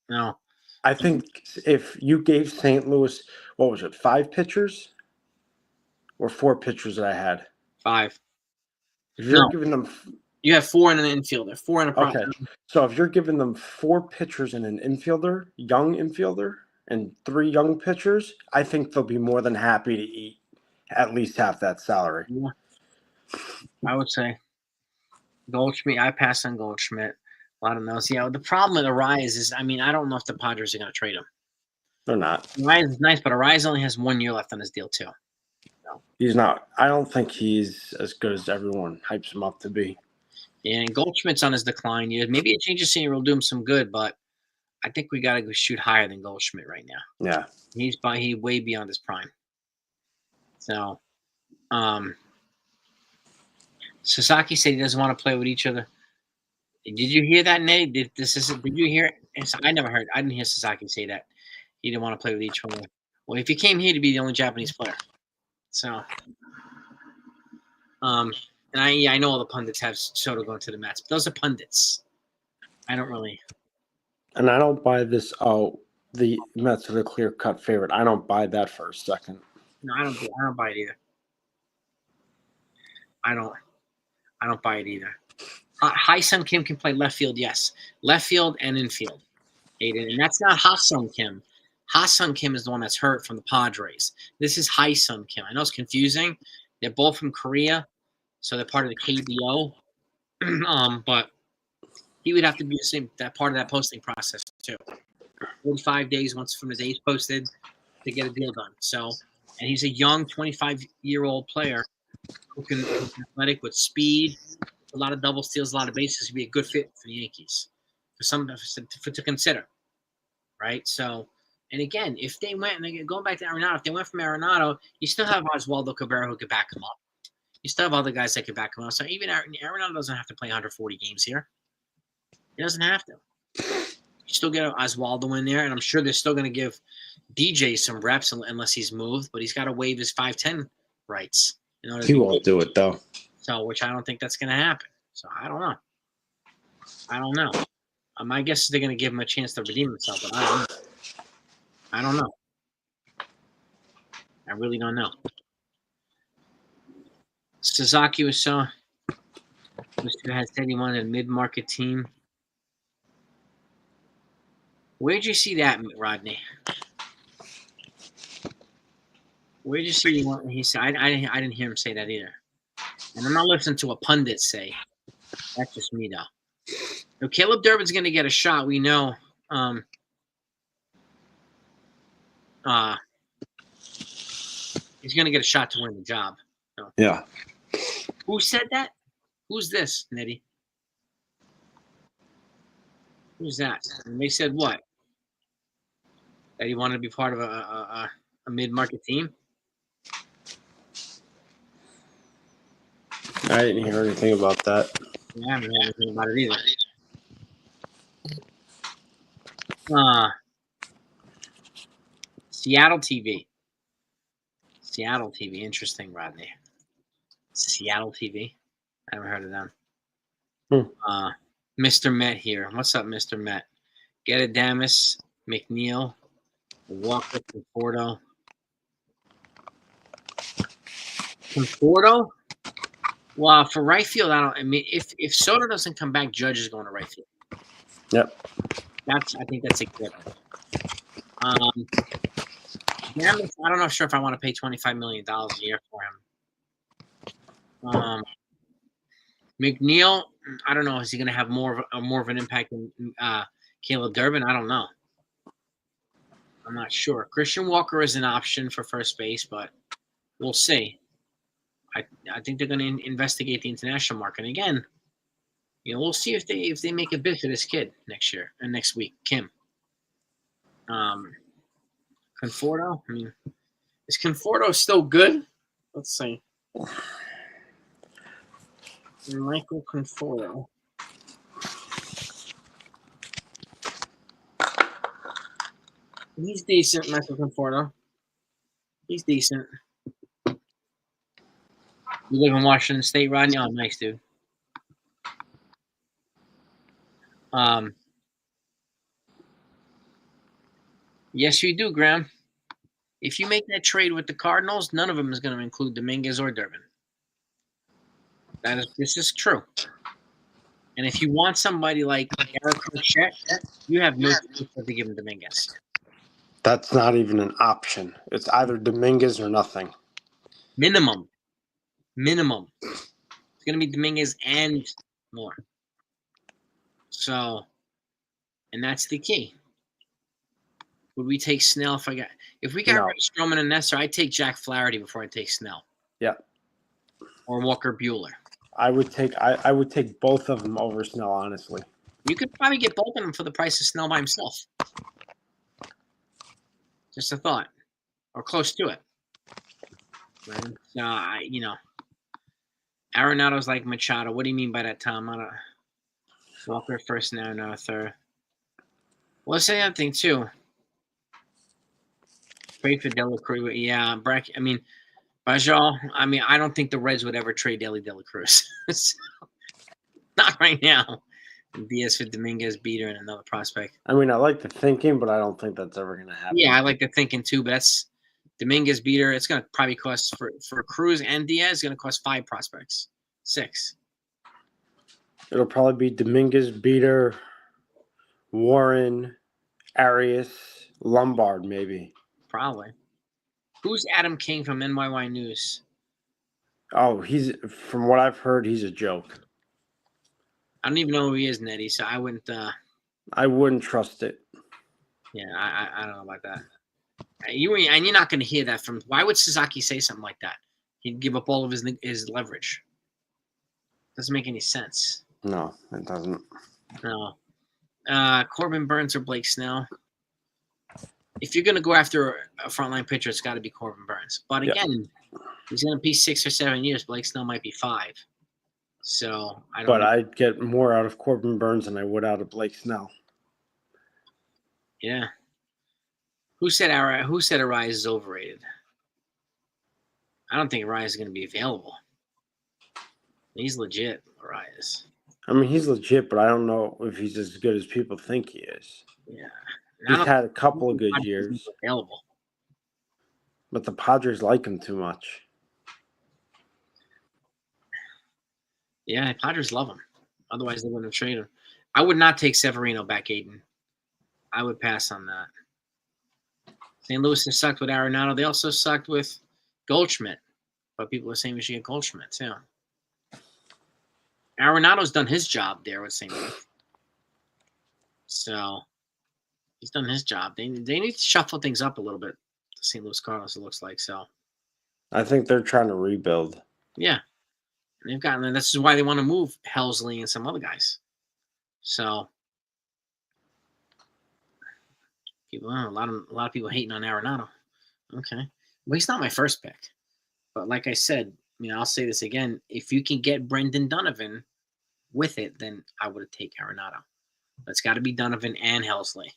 No. I think if you gave St. Louis, what was it, 5 pitchers or 4 pitchers that I had? 5. If you're No, giving them, you have 4 in an infielder, 4 in a okay, so if you're giving them 4 pitchers and an infielder, young infielder, and 3 young pitchers, I think they'll be more than happy to eat at least half that salary. Yeah, I would say Goldschmidt. I pass on Goldschmidt. A lot of those. Yeah, the problem with Arias is, I mean, I don't know if the Padres are going to trade him. They're not. Arias is nice, but Arias only has 1 year left on his deal too. He's not. I don't think he's as good as everyone hypes him up to be. Yeah, and Goldschmidt's on his decline. Yeah, maybe a change of scenery will do him some good, but I think we got to go shoot higher than Goldschmidt right now. Yeah. He's way beyond his prime. So, Sasaki said he doesn't want to play with each other. Did you hear that, Nate? Did you hear it? I never heard. I didn't hear Sasaki say that he didn't want to play with each other. Well, if he came here to be the only Japanese player, so, and I know all the pundits have Soto going to the Mets, but those are pundits. I don't really. And I don't buy this. Oh, the Mets are the clear-cut favorite. I don't buy that for a second. No, I don't buy it either. I don't buy it either. Ha-Sung Kim can play left field, yes. Left field and infield. Aiden. And that's not Ha-Sung Kim. Ha-Sung Kim is the one that's hurt from the Padres. This is Ha-Sung Kim. I know it's confusing. They're both from Korea, so they're part of the KBO. But he would have to be the same that part of that posting process too. 45 days once from his age posted to get a deal done. So, and he's a young 25-year-old player who's athletic with speed, a lot of double steals, a lot of bases. Would be a good fit for the Yankees to consider, right? So, and again, if they went and going back to Arenado, if they went from Arenado, you still have Oswaldo Cabrera who could back him up. You still have other guys that could back him up. So even Arenado doesn't have to play 140 games here. He doesn't have to. You still get Oswaldo in there, and I'm sure they're still going to give DJ some reps unless he's moved, but he's got to waive his 5'10" rights. He won't do it, though. So, which I don't think that's going to happen. So, I don't know. My guess is they're going to give him a chance to redeem himself, but I don't know. I really don't know. Sasaki was so had said he wanted a mid-market team. Where'd you see that, Rodney? Where'd you see he said? I didn't hear him say that either. And I'm not listening to a pundit say. That's just me, though. So Caleb Durbin's going to get a shot. We know. He's going to get a shot to win the job. So. Yeah. Who said that? Who's this, Nettie? Who's that? And they said what? That he wanted to be part of a mid-market team? I didn't hear anything about that. Yeah, I haven't heard anything about it either. Seattle TV. Seattle TV. Interesting, Rodney. Seattle TV. I haven't heard of them. Mr. Met here. What's up, Mr. Met? Gedadamus, McNeil, Walker, Conforto. Conforto? Well, for right field, I mean, if Soto doesn't come back, Judge is going to right field. Yep. I think that's a good. I don't know sure if I want to pay $25 million a year for him. McNeil, I don't know. Is he going to have more of an impact than Caleb Durbin? I don't know. I'm not sure. Christian Walker is an option for first base, but we'll see. I think they're going to investigate the international market. And again, we'll see if they make a bid for this kid next year and next week. Kim. Conforto. I mean, is Conforto still good? Let's see. Michael Conforto. He's decent, Michael Conforto. He's decent. You live in Washington State, Rodney? Oh, nice, dude. Yes, you do, Graham. If you make that trade with the Cardinals, none of them is going to include Dominguez or Durbin. This is true. And if you want somebody like Eric Crochet, you have no choice but to give him Dominguez. That's not even an option. It's either Dominguez or nothing. Minimum. It's going to be Dominguez and more. So, and that's the key. Would we take Snell if we got No. rid of Stroman and Nestor? I'd take Jack Flaherty before I take Snell. Yeah. Or Walker Buehler. I would take both of them over Snell, honestly. You could probably get both of them for the price of Snell by himself. Just a thought, or close to it. Arenado's like Machado. What do you mean by that, Tom? Walker first, now third. Well, let's say that thing too. Trade for Dela Cruz. Yeah, Bajal. I don't think the Reds would ever trade Dela Cruz. So, not right now. And Diaz for Dominguez, Beater, and another prospect. I like the thinking, but I don't think that's ever going to happen. Yeah, I like the thinking too, but that's Dominguez, Beater. It's going to probably cost for Cruz and Diaz. It's going to cost 5 prospects, 6. It'll probably be Dominguez, Beater, Warren, Arias, Lombard, maybe. Probably. Who's Adam King from NYY News? Oh, from what I've heard, he's a joke. I don't even know who he is, Nettie, so I wouldn't. I wouldn't trust it. Yeah, I don't know about that. You're not going to hear that from. Why would Sasaki say something like that? He'd give up all of his leverage. Doesn't make any sense. No, it doesn't. No. Corbin Burns or Blake Snell. If you're going to go after a frontline pitcher, it's got to be Corbin Burns. But again, he's going to be 6 or 7 years. Blake Snell might be 5. So I don't. But I'd get more out of Corbin Burns than I would out of Blake Snell. Yeah. Who said Arias is overrated? I don't think Arias is going to be available. He's legit, Arias. He's legit, but I don't know if he's as good as people think he is. Yeah. He's had a couple of good years. Available. But the Padres like him too much. Yeah, the Padres love him. Otherwise, they wouldn't have traded him. I would not take Severino back, Aiden. I would pass on that. St. Louis has sucked with Arenado. They also sucked with Goldschmidt. But people are saying we should get Goldschmidt, too. Arenado's done his job there with St. Louis. So, he's done his job. They need to shuffle things up a little bit. The St. Louis Cardinals, it looks like. So, I think they're trying to rebuild. Yeah. And they've gotten, this is why they want to move Helsley and some other guys. So, a lot of people hating on Arenado. Okay. Well, he's not my first pick. But like I said, I'll say this again. If you can get Brendan Donovan with it, then I would take Arenado. But it's got to be Donovan and Helsley.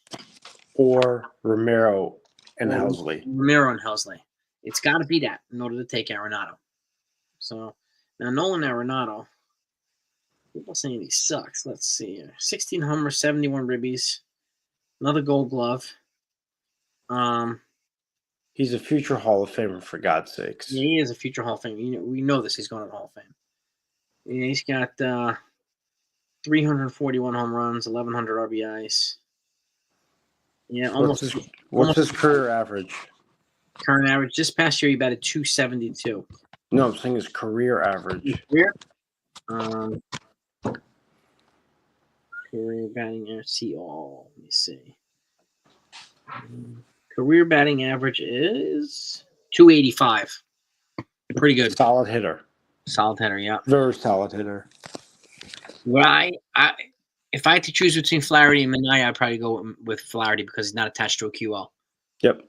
Or Romero and Helsley. Romero and Helsley. It's got to be that in order to take Arenado. So, now Nolan Arenado, people saying he sucks. Let's see here. 16 homers, 71 ribbies. Another Gold Glove. He's a future Hall of Famer, for God's sakes. Yeah, he is a future Hall of Famer. We know this. He's going to the Hall of Fame. Yeah, he's got 341 home runs, 1,100 RBIs. Yeah, almost. What's his career average? Current average. This past year, he batted 272. No, I'm saying his career average. Career batting average. Let me see. Career batting average is 285. Pretty good. Solid hitter. Yeah. Very solid hitter. Well, if I had to choose between Flaherty and Minaya, I'd probably go with Flaherty because he's not attached to a QL. Yep.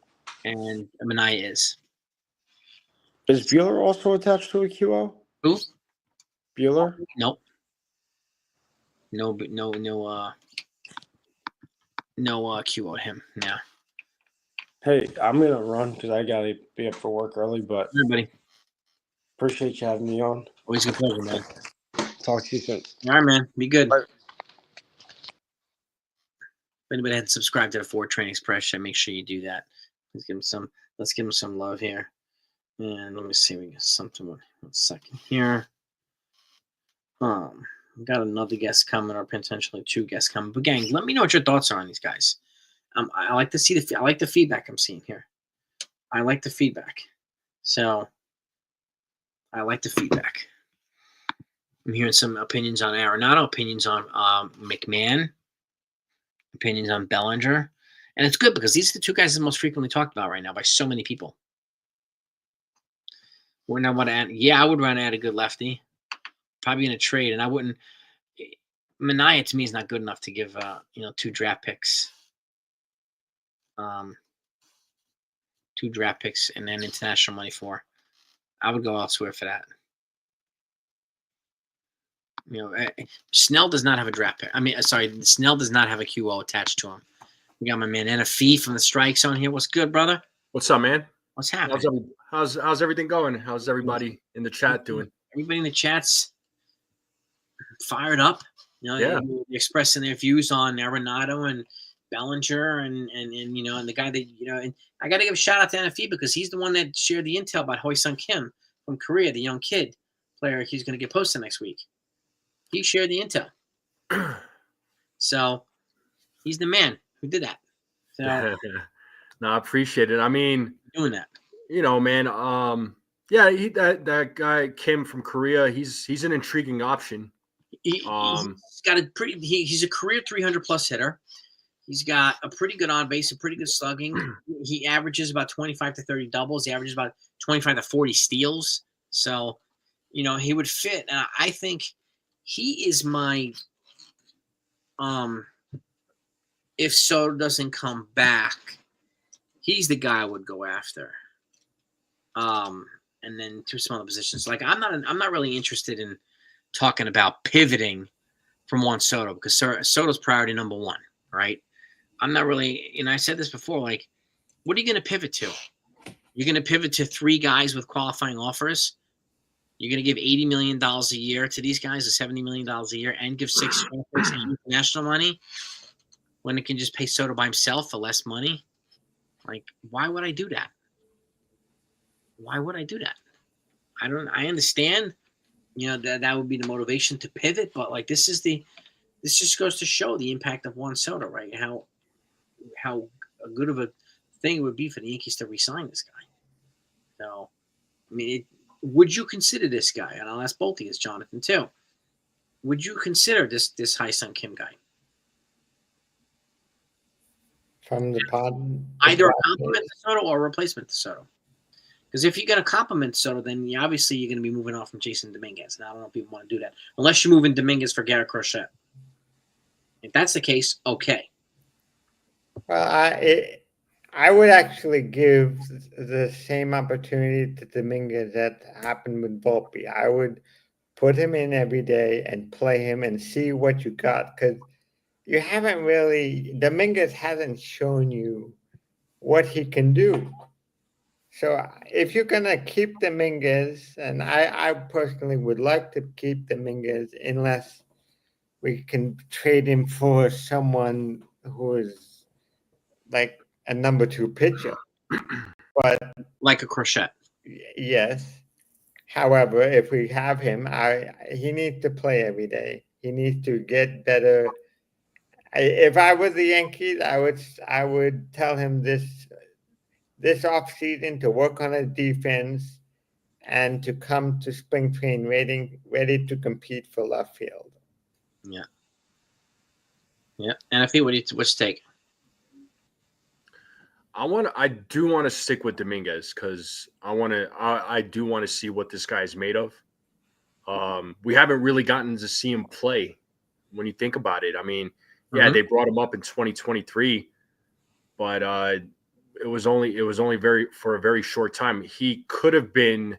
And Minaya is. Is Buehler also attached to a QL? Who? Buehler? Nope. No QO him. Yeah. Hey, I'm going to run because I got to be up for work early, but Everybody. Appreciate you having me on. Always a pleasure, man. Talk to you soon. All right, man. Be good. Bye. anybody hadn't subscribed to the Ford Train Express show, make sure you do that. Let's give him some love here. And let me see, we got something. 1 second here. We got another guest coming, or potentially 2 guests coming. But gang, let me know what your thoughts are on these guys. I like to see I like the feedback I'm seeing here. I like the feedback. So I like the feedback. I'm hearing some opinions on Arenado, opinions on McMahon, opinions on Bellinger. And it's good because these are the 2 guys that most frequently talked about right now by so many people. Wouldn't I want to add? Yeah, I would run add a good lefty. Probably in a trade. And I wouldn't. Mania to me is not good enough to give 2 draft picks. 2 draft picks and then international money for. I would go elsewhere for that. Snell does not have a draft pick. Snell does not have a QO attached to him. We got my man and a fee from the strike zone here. What's good, brother? What's up, man? What's happening? How's everything going? How's everybody in the chat doing? Everybody in the chat's fired up. Yeah. Expressing their views on Arenado and Bellinger and the guy that and I got to give a shout out to NFE because he's the one that shared the intel about Hoi-Sung Kim from Korea, the young kid player he's going to get posted next week. He shared the intel, so he's the man who did that. So, no, I appreciate it. I mean, doing that, man. Yeah, that guy Kim from Korea. He's an intriguing option. He's got a pretty. He's a career 300+ hitter. He's got a pretty good on base, a pretty good slugging. He averages about 25 to 30 doubles. He averages about 25 to 40 steals. So, he would fit. And I think he is my. If Soto doesn't come back, he's the guy I would go after. And then 2 some other positions. Like I'm not really interested in talking about pivoting from Juan Soto because Soto's priority number 1, right? I'm not really, I said this before, like, what are you going to pivot to? You're going to pivot to 3 guys with qualifying offers. You're going to give $80 million a year to these guys, or $70 million a year, and give 6 international money when it can just pay Soto by himself for less money. Like, why would I do that? Why would I do that? I understand, that would be the motivation to pivot, but like this just goes to show the impact of Juan Soto, right? How good of a thing it would be for the Yankees to re-sign this guy. So, would you consider this guy? And I'll ask both of you, Jonathan, too. Would you consider this Hoi-Sung Kim guy? From the pod? Either a compliment to Soto or a replacement to Soto. Because if you're going to compliment Soto, then obviously you're going to be moving off from Jason Dominguez. And I don't know if people want to do that. Unless you're moving Dominguez for Garrett Crochet. If that's the case, okay. Well, I would actually give the same opportunity to Dominguez that happened with Volpe. I would put him in every day and play him and see what you got. Because you haven't really, Dominguez hasn't shown you what he can do. So if you're going to keep Dominguez, and I personally would like to keep Dominguez unless we can trade him for someone who is like a number 2 pitcher. But like a Crochet. Yes. However, if we have him, he needs to play every day. He needs to get better. If I was the Yankees, I would tell him this offseason to work on his defense and to come to spring training ready to compete for left field. Yeah. Yeah. And I think what's your take? I do want to stick with Dominguez because I do want to see what this guy is made of. We haven't really gotten to see him play when you think about it. I mean, yeah, they brought him up in 2023, but it was only for a very short time. He could have been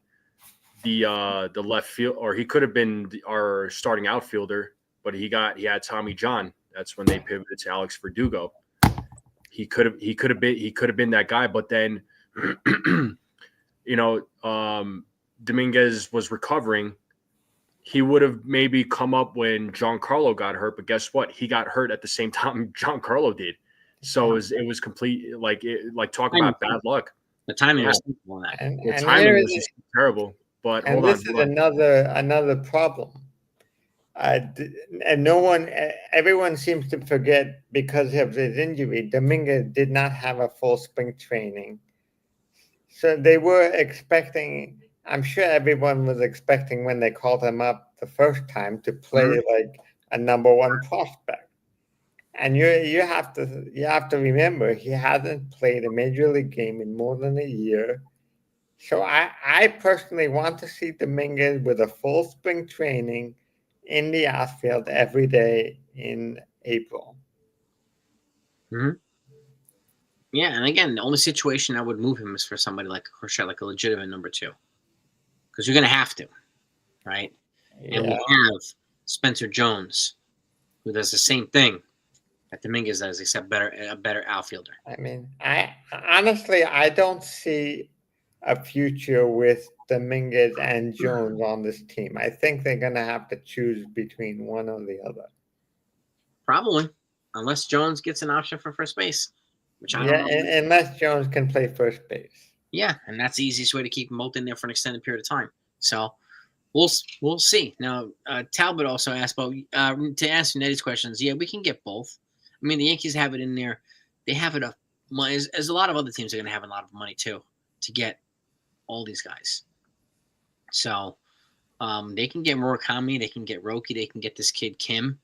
the left field, or he could have been our starting outfielder, but he had Tommy John. That's when they pivoted to Alex Verdugo. He could have been that guy, but then Dominguez was recovering. He would have maybe come up when Giancarlo got hurt, but guess what? He got hurt at the same time Giancarlo did. So it was complete, like talk Timing. about bad luck. The timing Yeah. was terrible on that. And, The and timing here was is, just terrible. But and hold on, this is another problem. And everyone seems to forget because of his injury. Dominguez did not have a full spring training, so they were expecting. I'm sure everyone was expecting when they called him up the first time to play like a number one prospect. And you have to remember he hasn't played a major league game in more than a year. So I personally want to see Dominguez with a full spring training in the outfield every day in April. Yeah, and again, the only situation I would move him is for somebody like Crochet, like a legitimate number 2, because you're going to have to, right? And we have Spencer Jones, who does the same thing that Dominguez does, except a better outfielder. I mean, I honestly don't see a future with Dominguez and Jones on this team. I think they're going to have to choose between one or the other. Probably, unless Jones gets an option for first base, which I don't know. Unless Jones can play first base. Yeah, and that's the easiest way to keep them both in there for an extended period of time. So we'll see. Now, Talbot also asked about to answer Nettie's questions. Yeah, we can get both. I mean, the Yankees have it in there. They have it up. As a lot of other teams are going to have a lot of money too to get all these guys. So they can get Murakami, they can get Roki, they can get this kid Kim.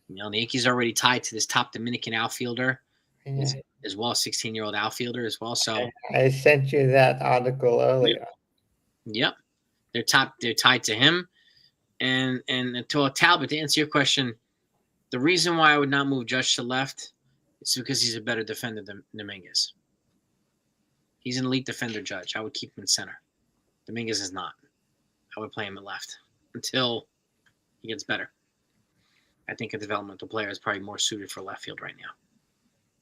You know, the Yankees are already tied to this top Dominican outfielder, as well as 16-year-old outfielder as well. So I sent you that article earlier. Yep, they're tied to him, and to Talbot, to answer your question, the reason why I would not move Judge to left is because he's a better defender than Dominguez. He's an elite defender, Judge. I would keep him in center. Dominguez is not. I would play him at left until he gets better. I think a developmental player is probably more suited for left field right now.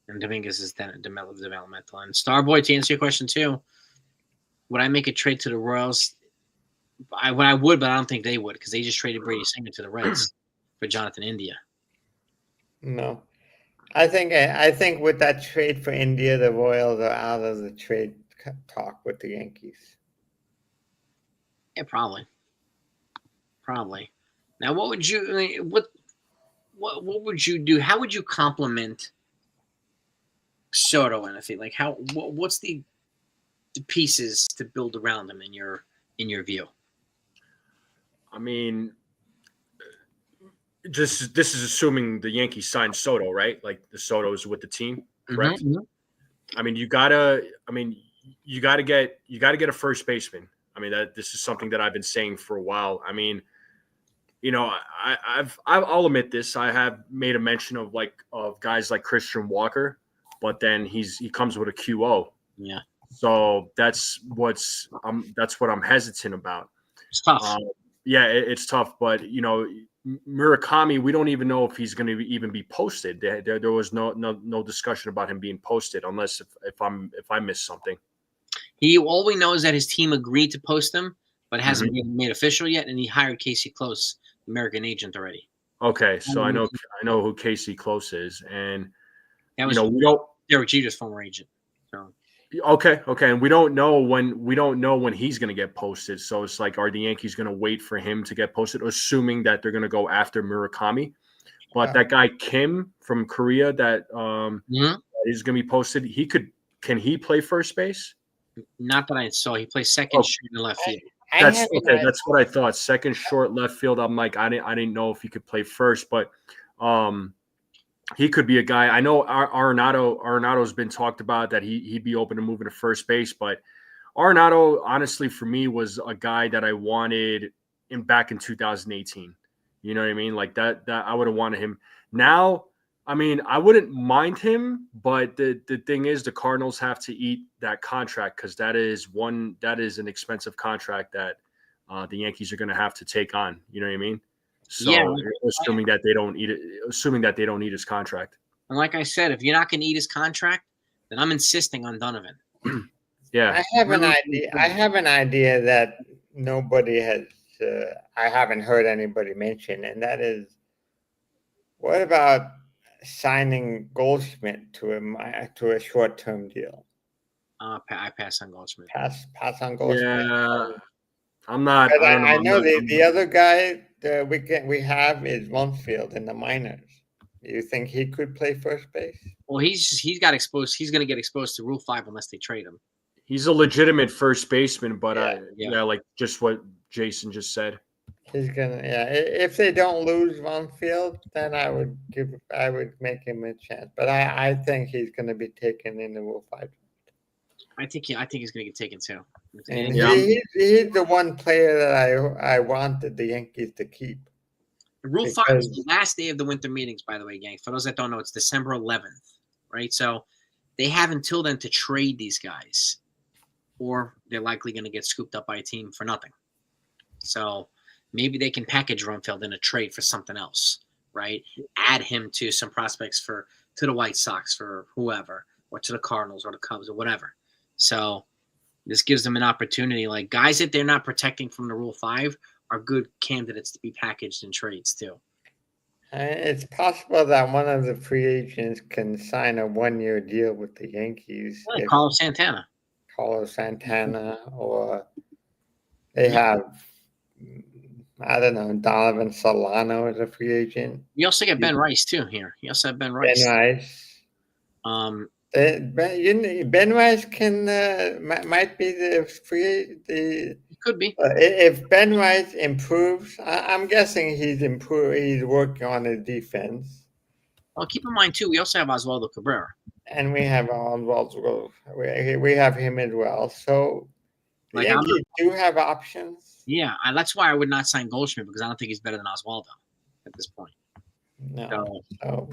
And Dominguez is then developmental. And Starboy, to answer your question too, would I make a trade to the Royals? I would, but I don't think they would because they just traded Brady Singer to the Reds for Jonathan India. No. I think with that trade for India, the Royals are out of the trade talk with the Yankees. Yeah, probably. Now, what would you? What would you do? How would you compliment Soto? And I think like what's the pieces to build around him in your view? I mean, this is assuming the Yankees signed Soto, right? Like the Soto's with the team, correct? Mm-hmm. I mean, you gotta get a first baseman. I mean, this is something that I've been saying for a while. I mean, you know, I'll admit this. I have made a mention of guys like Christian Walker, but then he comes with a QO. Yeah. So that's what I'm hesitant about. It's tough. Yeah, it's tough, but you know, Murakami, we don't even know if he's going to even be posted. There was no discussion about him being posted, unless if I missed something. All we know is that his team agreed to post him, but it hasn't been made official yet, and he hired Casey Close, American agent, already. Okay, so I know who Casey Close is, and that was Derek Jeter's former agent. So. Okay, and we don't know when he's going to get posted. So it's like, are the Yankees going to wait for him to get posted, assuming that they're going to go after Murakami? But that guy Kim from Korea that is going to be posted, can he play first base? Not that I saw. He plays second short in the left field. That's what I thought. Second short left field. I'm like, I didn't know if he could play first, but he could be a guy. I know Arenado's been talked about that he'd be open to moving to first base, but Arenado, honestly, for me, was a guy that I wanted back in 2018. You know what I mean? Like that I would have wanted him. Now, I mean, I wouldn't mind him, but the thing is, the Cardinals have to eat that contract because that is an expensive contract that the Yankees are going to have to take on. You know what I mean? So assuming that they don't eat his contract. And like I said, if you're not going to eat his contract, then I'm insisting on Donovan. Yeah, I have an idea. I have an idea that nobody has. I haven't heard anybody mention, and that is, what about signing Goldschmidt to a short-term deal. I pass on Goldschmidt. Pass on Goldschmidt. Yeah, I'm not. But I don't know. I I'm know not, the other guy that we have is Rumfield in the minors. You think he could play first base? Well, he's got exposed. He's going to get exposed to Rule 5 unless they trade him. he's a legitimate first baseman, but Yeah. like just what Jason just said. He's gonna, yeah. If they don't lose Rumfield, then I would make him a chance. But I think he's gonna be taken in the Rule 5. I think he's going to get taken too. And Yeah, he's the one player that I wanted the Yankees to keep. Rule 5 is Because- the last day of the winter meetings, by the way, gang. For those that don't know, it's December 11th, right? So they have until then to trade these guys, or they're likely going to get scooped up by a team for nothing. So maybe they can package Rumfield in a trade for something else, right? Add him to some prospects to the White Sox for whoever, or to the Cardinals or the Cubs or whatever. So this gives them an opportunity. Like guys that they're not protecting from the Rule 5 are good candidates to be packaged in trades too. It's possible that one of the free agents can sign a 1-year deal with the Yankees. Yeah, If Carlos Santana. Carlos Santana, or they have, I don't know, Donovan Solano as a free agent. You also get Ben Rice too here. You also have Ben Ben Rice. Rice. Ben Rice can might be the free the. He could be. If Ben Rice improves, I'm guessing he's improved. He's working on his defense, Well, keep in mind too, we also have Oswaldo Cabrera. and we have Oswaldo. We have him as well. So the Like, Yankees do have options. Yeah, that's why I would not sign Goldschmidt because I don't think he's better than Oswaldo at this point. No, So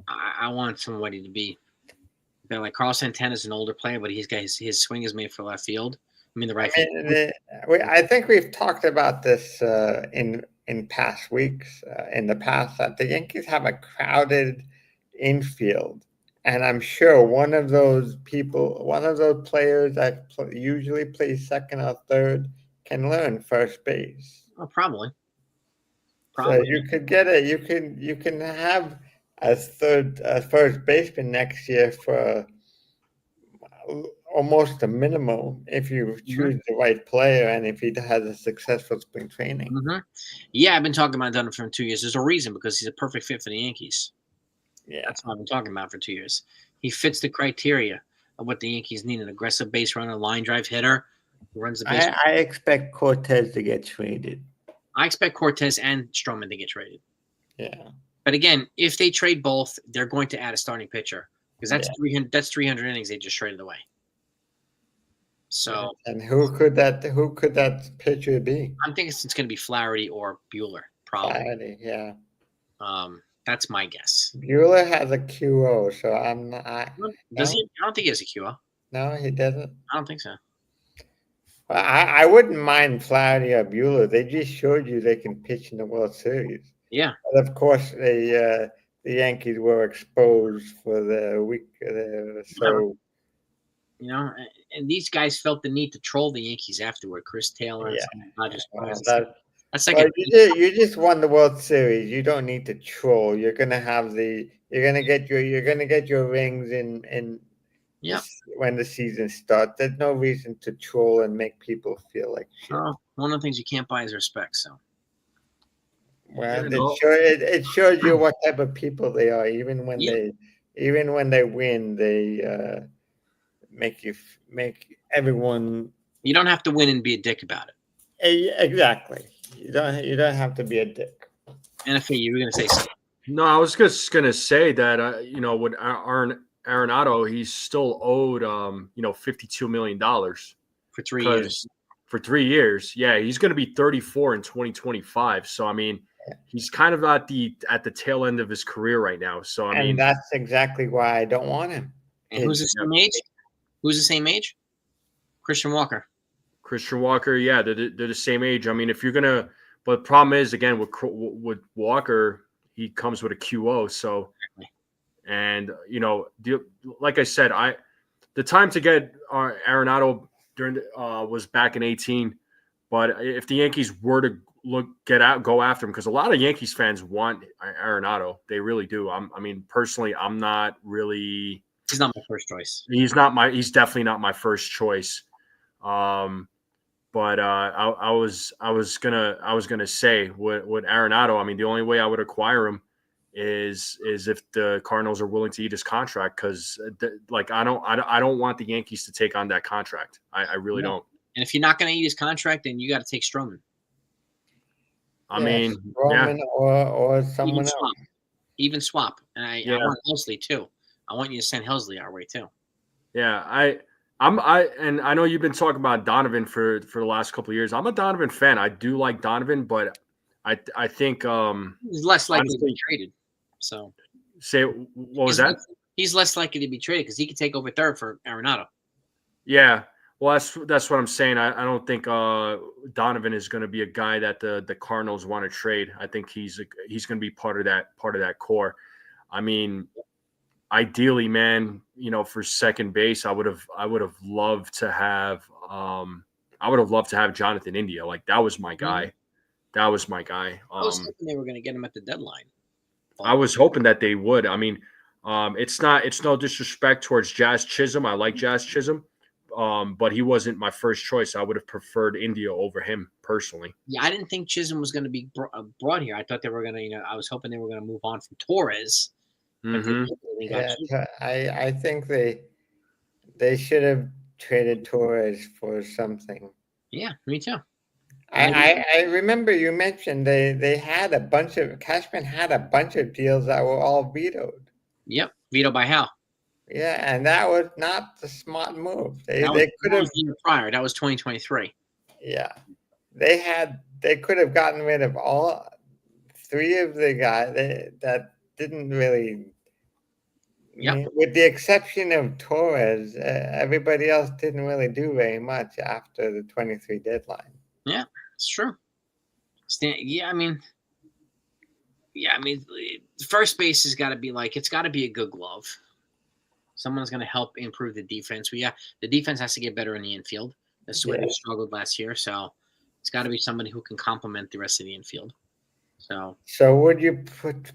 I want somebody to be. Like Carlos Santana is an older player, but he's got his swing is made for left field. I mean the right field. I think we've talked about this in past weeks. In the past, that the Yankees have a crowded infield, and I'm sure one of those players that usually plays second or third, can learn first base. Oh, probably. So you could get it. You can have a first baseman next year for almost a minimum if you choose the right player and if he has a successful spring training. Yeah, I've been talking about Dunn for 2 years. There's a reason, because he's a perfect fit for the Yankees. Yeah, that's what I've been talking about for 2 years. He fits the criteria of what the Yankees need: an aggressive base runner, line drive hitter who runs the base. I expect Cortez to get traded. I expect Cortez and Stroman to get traded. Yeah. But again, if they trade both, they're going to add a starting pitcher, because that's 300 innings they just traded away. So, and who could that pitcher be? I'm thinking it's going to be Flaherty or Buehler, probably. Flaherty, yeah. That's my guess. Buehler has a QO, so I'm not. Does he? I don't think he has a QO. No, he doesn't. I don't think so. Well, I wouldn't mind Flaherty or Buehler. They just showed you they can pitch in the World Series. Yeah. But of course, the Yankees were exposed for the week. So, and these guys felt the need to troll the Yankees afterward. Chris Taylor and Dodgers. That's like you just won the World Series. You don't need to troll. You're gonna get your rings in when the season starts. There's no reason to troll and make people feel like shit. One of the things you can't buy is respect. So, well, it shows you what type of people they are. Even when they win, they make everyone. You don't have to win and be a dick about it. Exactly. You don't have to be a dick. NFL, you were gonna say something. No, I was just gonna say that with Arenado, he's still owed $52 million for 3 years. For 3 years, yeah, he's going to be 34 in 2025. So I mean, he's kind of at the tail end of his career right now. So I mean, that's exactly why I don't want him. And who's the same age? Who's the same age? Christian Walker. Yeah, they're the same age. I mean, if you're gonna, but the problem is again with Walker, he comes with a QO. So. And like I said, the time to get Arenado was back in 2018. But if the Yankees were to go after him, because a lot of Yankees fans want Arenado. They really do. I mean, personally, I'm not really. He's not my first choice. He's definitely not my first choice. But I was gonna say with Arenado. I mean, the only way I would acquire him is if the Cardinals are willing to eat his contract, because I don't want the Yankees to take on that contract. I really don't. And if you're not going to eat his contract, then you got to take Stroman. I mean, Stroman or someone else. Even swap. And I want Helsley too. I want you to send Helsley our way too. Yeah, I know you've been talking about Donovan for the last couple of years. I'm a Donovan fan. I do like Donovan, but I think he's less likely to be traded. So what was that? He's less likely to be traded because he could take over third for Arenado. Yeah. Well, that's what I'm saying. I don't think Donovan is going to be a guy that the Cardinals want to trade. I think he's going to be part of that core. I mean, ideally, man, for second base, I would have loved to have Jonathan India. Like, that was my guy. Mm-hmm. That was my guy. I was thinking they were going to get him at the deadline. I was hoping that they would. I mean, it's no disrespect towards Jazz Chisholm. I like Jazz Chisholm. But he wasn't my first choice. I would have preferred India over him personally. Yeah, I didn't think Chisholm was going to be brought here. I thought they were going to, I was hoping they were going to move on from Torres. Mm-hmm. I think they should have traded Torres for something. Yeah, me too. I remember you mentioned they had a bunch of Cashman had a bunch of deals that were all vetoed. Yep, vetoed by Hal. Yeah, and that was not the smart move. They could have year prior. That was 2023. Yeah, they could have gotten rid of all three of the guys that didn't really. Yep. With the exception of Torres, everybody else didn't really do very much after the 23 deadline. Yeah, it's true. I mean, first base has got to be it's got to be a good glove. Someone's going to help improve the defense. The defense has to get better in the infield. That's where they struggled last year. So it's got to be somebody who can complement the rest of the infield. So would you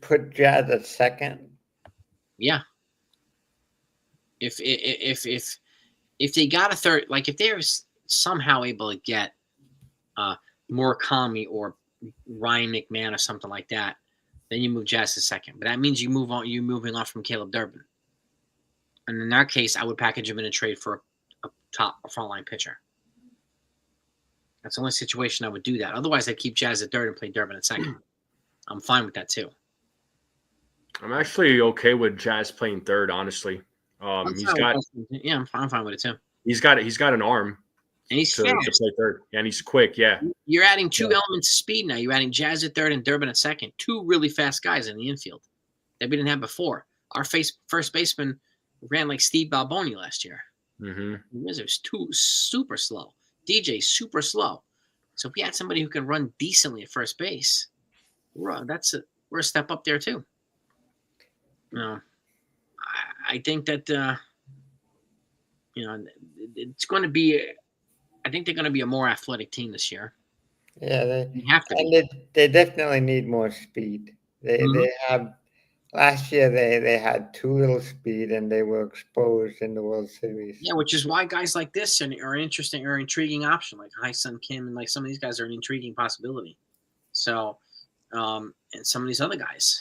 put Jazz at second? Yeah. If they got a third, if they're somehow able to get Murakami or Ryan McMahon or something like that, then you move Jazz to second. But that means you're moving on from Caleb Durbin. And in that case, I would package him in a trade for a frontline pitcher. That's the only situation I would do that. Otherwise, I'd keep Jazz at third and play Durbin at second. I'm fine with that too. I'm actually okay with Jazz playing third, honestly. I'm fine with it too. He's got an arm, and he's to play third, and he's quick. Yeah, you're adding two elements of speed now. You're adding Jazz at third and Durbin at second. Two really fast guys in the infield that we didn't have before. Our first baseman ran like Steve Balboni last year. Mm-hmm. It was super slow. DJ super slow. So if we had somebody who can run decently at first base, we're a step up there too. I think that it's going to be. I think they're going to be a more athletic team this year. Yeah, they have to. And they definitely need more speed. They have. Last year, they had too little speed, and they were exposed in the World Series. Yeah, which is why guys like this are an interesting or intriguing option, like Ha-Seong Kim, and some of these guys are an intriguing possibility. So, and some of these other guys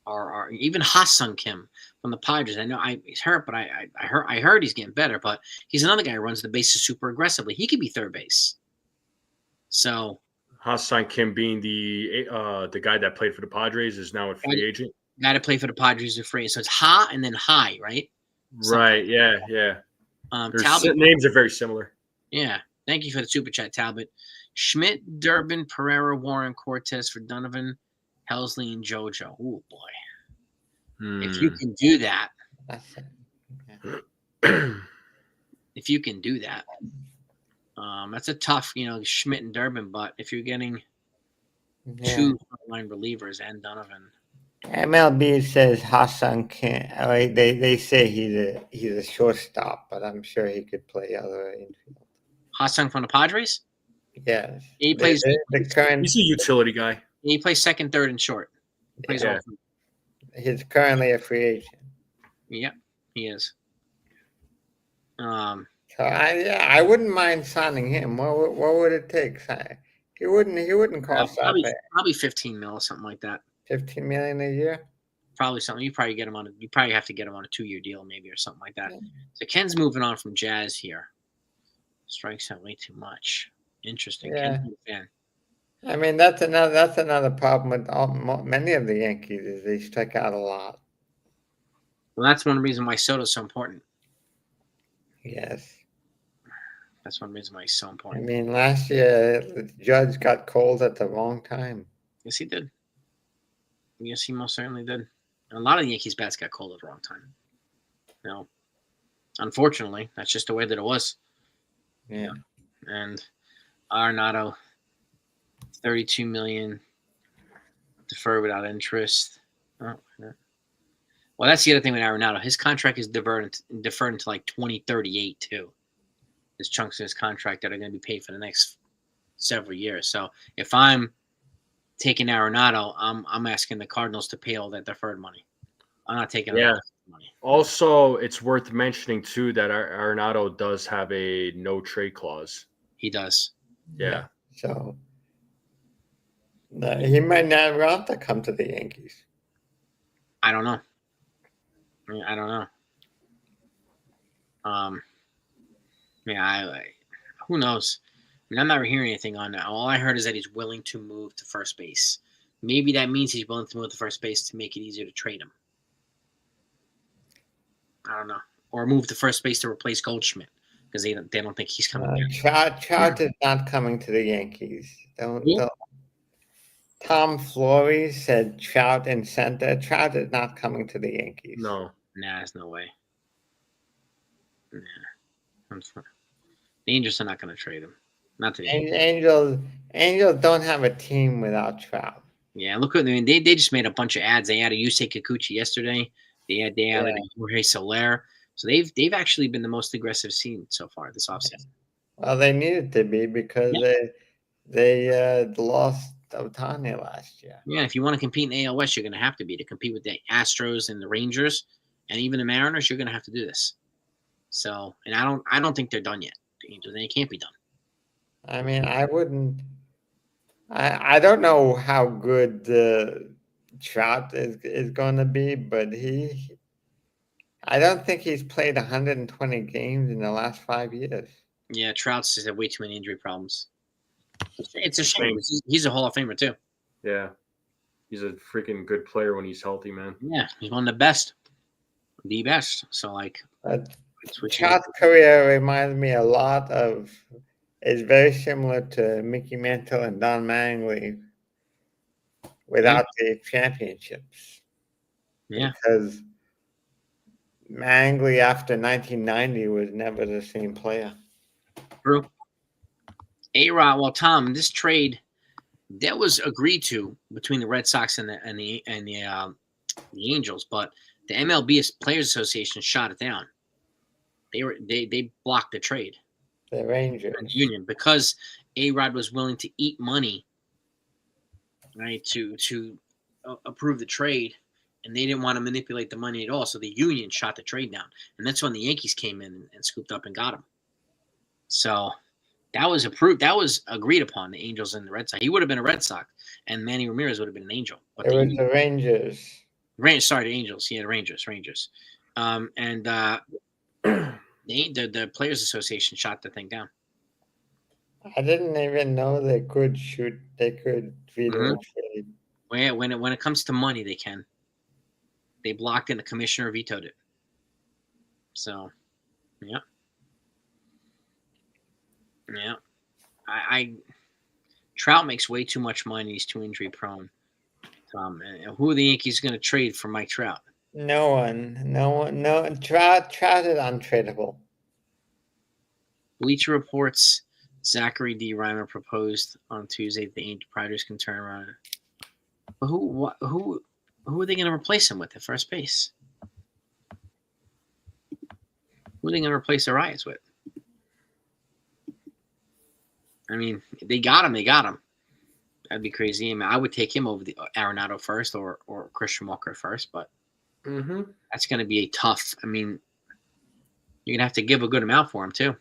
are even Ha-Seong Kim from the Padres. I know he's hurt, but I heard he's getting better. But he's another guy who runs the bases super aggressively. He could be third base. So, Ha-Seong Kim being the guy that played for the Padres is now a free agent. Guy to play for the Padres are free. So it's Ha and then High, right? Right. Yeah. Talbot, names are very similar. Yeah. Thank you for the super chat, Talbot. Schmidt, Durbin, Pereira, Warren, Cortez for Donovan, Helsley, and JoJo. Oh boy. If you can do that. If you can do that. That's a tough, Schmidt and Durbin, but if you're getting two frontline relievers and Donovan. MLB says Ha-Seong Kim. They say he's a shortstop, but I'm sure he could play other infield. Ha-Seong from the Padres? Yes. He plays. The current He's a utility guy. He plays second, third, and short. He plays Yeah. all three. he's currently a free agent. Yeah, he is. So I wouldn't mind signing him. What would it take? He wouldn't cost that bad. Probably 15 mil or something like that. 15 million a year. Probably something. You probably have to get him on a 2-year deal, maybe, or something like that. Yeah. So Ken's moving on from Jazz here. Strikes out way too much. Interesting. Yeah. Ken's a fan. I mean, that's another problem with many of the Yankees is they strike out a lot. Well, that's one reason why Soto's so important. Yes. That's one reason why he's so I important. mean, last year the Judge got cold at the wrong time. Yes, he did. Yes, he most certainly did. And a lot of the Yankees bats got cold at the wrong time. You know, unfortunately, that's just the way that it was. Yeah. And Arenado, 32 million, deferred without interest. Oh, yeah. Well, that's the other thing with Arenado. His contract is deferred until like 2038 too. There's chunks of his contract that are going to be paid for the next several years. So if I'm taking Arenado, I'm asking the Cardinals to pay all that deferred money. I'm not taking all that money. Also, it's worth mentioning too that Arenado does have a no trade clause. He does. Yeah. So he might not want to come to the Yankees. I don't know. I don't know. Who knows? I mean, I'm not hearing anything on that. All I heard is that he's willing to move to first base. Maybe that means he's willing to move to first base to make it easier to trade him. I don't know. Or move to first base to replace Goldschmidt because they don't think he's coming back. Trout is not coming to the Yankees. Don't. Yeah. Tom Flores said Trout in center. Trout is not coming to the Yankees. No. Nah, there's no way. Nah. The Angels are not going to trade him. Not to the Yankees. Angels don't have a team without Trout. Yeah, look at they just made a bunch of ads. They added Yusei Kikuchi yesterday. They added Jorge Soler. So they've actually been the most aggressive team so far this offseason. Well, they needed to be because they lost Otani last year. Yeah, if you want to compete in AL West, you're going to have to be to compete with the Astros and the Rangers and even the Mariners. You're going to have to do this. So, and I don't think they're done yet. The Angels, they can't be done. I mean, I wouldn't. I don't know how good Trout is going to be, but I don't think he's played 120 games in the last 5 years. Yeah, Trout's just had way too many injury problems. It's a shame. He's a Hall of Famer too. Yeah. He's a freaking good player when he's healthy, man. Yeah, he's one of the best. The best. So, like, Trout's career reminds me a lot of, is very similar to Mickey Mantle and Don Mattingly without the championships. Yeah. Because Mattingly after 1990 was never the same player. True. A-Rod, well, Tom, this trade that was agreed to between the Red Sox and the Angels, but the MLB Players Association shot it down. They blocked the trade. The Rangers union because A-Rod was willing to eat money, right, to approve the trade, and they didn't want to manipulate the money at all. So the union shot the trade down, and that's when the Yankees came in and scooped up and got him. So that was approved. That was agreed upon. The Angels and the Red Sox. He would have been a Red Sox, and Manny Ramirez would have been an Angel. But it was the Rangers. Sorry, the Angels. Yeah, the Rangers. The Players Association shot the thing down. I didn't even know they could shoot. They could veto a trade. Well, when it comes to money, they can. They blocked it, and the commissioner vetoed it. So, yeah. Trout makes way too much money. He's too injury prone. Who are the Yankees going to trade for Mike Trout? No one. Trout is untradeable. Bleacher Reports, Zachary D. Reimer proposed on Tuesday that the Padres can turn around. But who are they going to replace him with at first base? Who are they going to replace Arias with? I mean, they got him. They got him. That'd be crazy. I mean, I would take him over the Arenado first or Christian Walker first, but that's going to be a tough. I mean, you're gonna have to give a good amount for him too.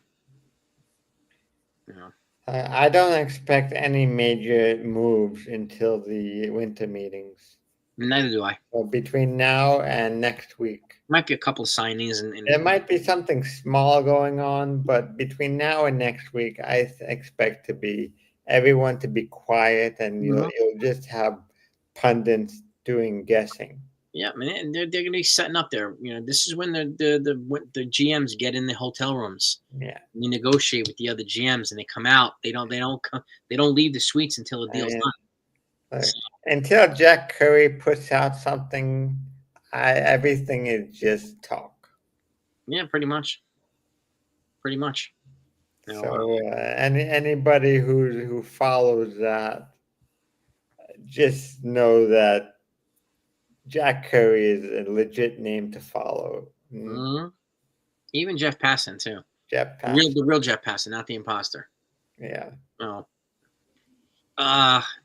You know. I don't expect any major moves until the winter meetings. Neither do I. So between now and next week. Might be a couple of signings and There might be something small going on, but between now and next week, I expect everyone to be quiet, and you'll just have pundits doing guessing. Yeah, man, they're going to be setting up there. You know, this is when the GMs get in the hotel rooms. Yeah, you negotiate with the other GMs, and they come out. They don't leave the suites until the deal's done. Until Jack Curry puts out something, everything is just talk. Yeah, pretty much. Pretty much. You know, So anybody who follows that, just know that Jack Curry is a legit name to follow. Even Jeff Passan too. Jeff Passan. The real Jeff Passan, not the imposter. Yeah. Oh.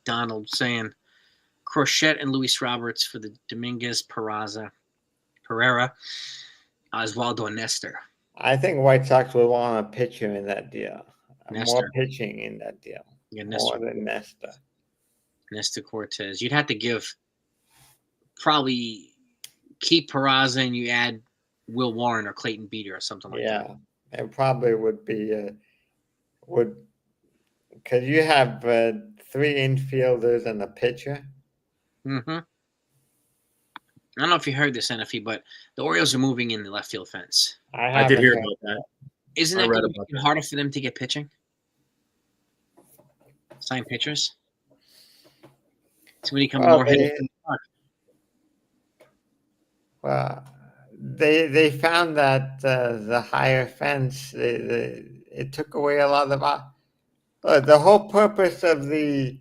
Donald saying Crochet and Luis Roberts for the Dominguez Pereira, Oswaldo and Nestor. I think White Sox would want a pitcher in that deal. Nestor. More pitching in that deal. Yeah, Nestor. More than Nestor. Nestor Cortez. You'd have to give probably keep Peraza and you add Will Warren or Clayton Beater or something like that. Yeah, it probably would be because you have 3 infielders and a pitcher. I don't know if you heard this, NFE, but the Orioles are moving in the left field fence. I did hear about that. Isn't that going to be harder for them to get pitching? Sign pitchers? Somebody come more hitting. Well, they found that the higher fence it took away a lot of the whole purpose of the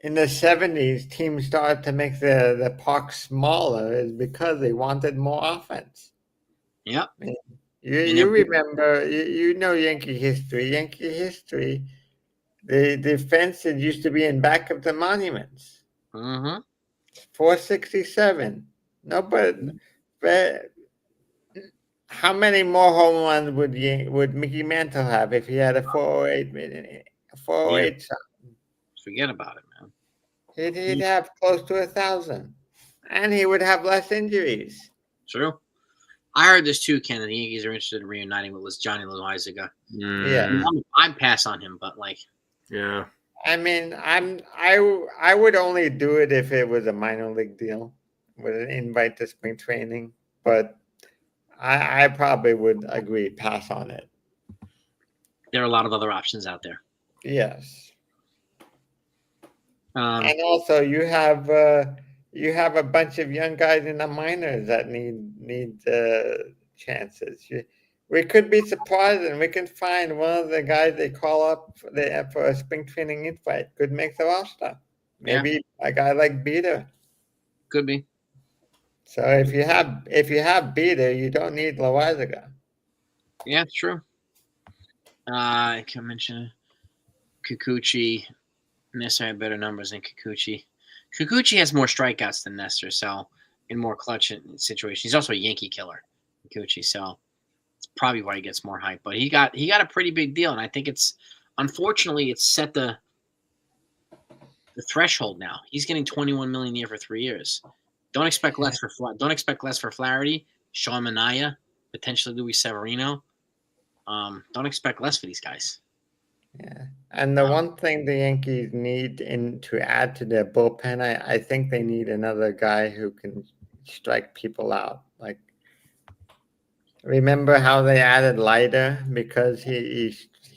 in the 70s teams started to make the park smaller is because they wanted more offense. Yep. You remember you know Yankee history. The fence that used to be in back of the monuments. 467. No, but how many more home runs would Mickey Mantle have if he had a 408 shot? Forget about it, man. He'd have close to 1,000, and he would have less injuries. True. I heard this too, Ken. And the Yankees are interested in reuniting with Johnny Loizaga. Yeah, I'd pass on him, but yeah. I mean, I would only do it if it was a minor league deal with an invite to spring training, but I probably would agree pass on it. There are a lot of other options out there. Yes. And also, you have a bunch of young guys in the minors that need chances. We could be surprised, and we can find one of the guys they call up for a spring training invite could make the roster. Maybe a guy like Beater. Could be. So if you have Beater, you don't need Loizaga. Yeah, true. I can mention Kikuchi. Nestor had better numbers than Kikuchi. Kikuchi has more strikeouts than Nestor, so in more clutch situations. He's also a Yankee killer, Kikuchi, so it's probably why he gets more hype. But he got a pretty big deal, and I think unfortunately it's set the threshold now. He's getting $21 million a year for 3 years. Don't expect less for Flaherty, Sean Manaea, potentially Luis Severino. Don't expect less for these guys. Yeah, and the one thing the Yankees need to add to their bullpen, I think they need another guy who can strike people out. Like, remember how they added Leiter because he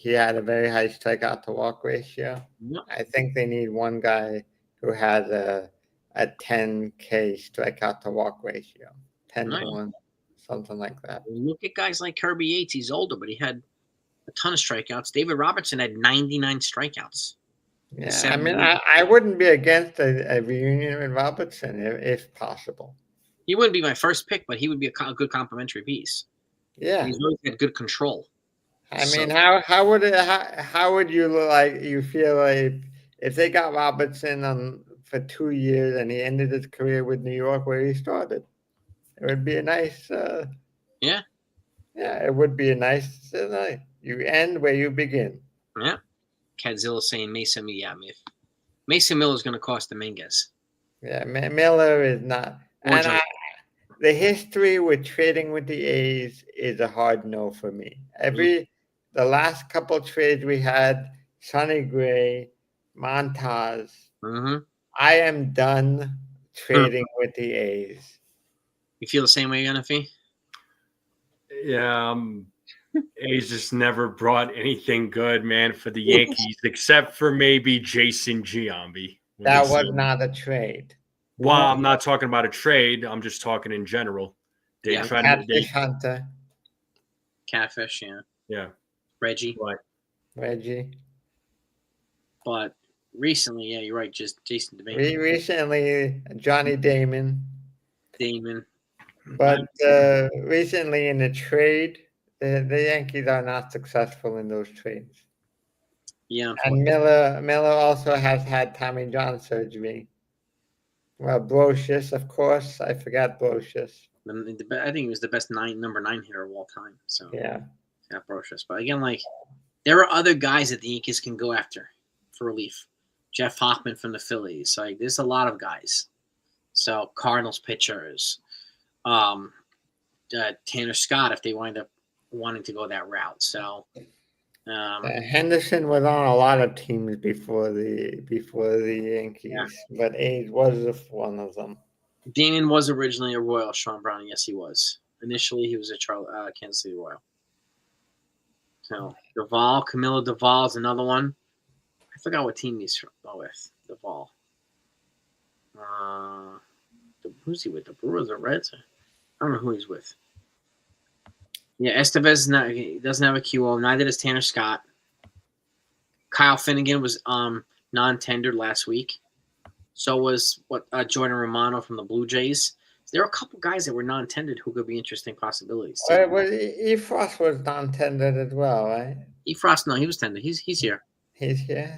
had a very high strikeout to walk ratio? Yep. I think they need one guy who has a 10K strikeout to walk ratio, 10 to 1, something like that. Look at guys like Kirby Yates. He's older, but he had a ton of strikeouts. David Robertson had 99 strikeouts. Yeah, I mean, I wouldn't be against a reunion with Robertson if possible. He wouldn't be my first pick, but he would be a good complimentary piece. Yeah. He's always had good control. I mean, So, how would you feel like if they got Robertson on for 2 years and he ended his career with New York where he started? It would be a nice, yeah, yeah, it would be a nice. You end where you begin. yeah. Cadzilla saying Mason, yeah, I mean, if Mason Miller is going to cost Dominguez. Yeah, Miller is not, Or and John. the history with trading with the A's is a hard no for me. The last couple trades we had, Sonny Gray, Montaz. Mm-hmm. I am done trading with the A's. You feel the same way, NFE? Yeah, A's just never brought anything good, man, for the Yankees, except for maybe Jason Giambi. That was not a trade. Well, I'm not talking about a trade. I'm just talking in general. They Yeah. tried to. Catfish Hunter, Catfish, yeah. Yeah. Reggie. Right. Reggie. But recently, yeah, you're right. Just Jason Dominguez, Recently, Johnny Damon. Damon. But recently in the trade, the Yankees are not successful in those trades. Yeah. And Miller also has had Tommy John surgery. Well, Brocious, of course. I forgot Brocious. I think he was the best number 9 hitter of all time. So Yeah. Brocious. But again, like there are other guys that the Yankees can go after for relief. Jeff Hoffman from the Phillies. Like there's a lot of guys. So Cardinals pitchers. Tanner Scott if they wind up wanting to go that route. So Henderson was on a lot of teams before the Yankees, but A's was one of them. Damon was originally a Royal, Sean Brown. Yes, he was. Initially, he was a Kansas City Royal. So Camilo Duvall is another one. I forgot what team he's with. Duvall. Who's he with? The Brewers or Reds? I don't know who he's with. Yeah, Estevez he doesn't have a QO. Neither does Tanner Scott. Kyle Finnegan was non-tendered last week. So was Jordan Romano from the Blue Jays. There are a couple guys that were non-tendered who could be interesting possibilities. Well, Frost was non-tendered as well, right? Frost, no, he was tendered. He's here. He's here.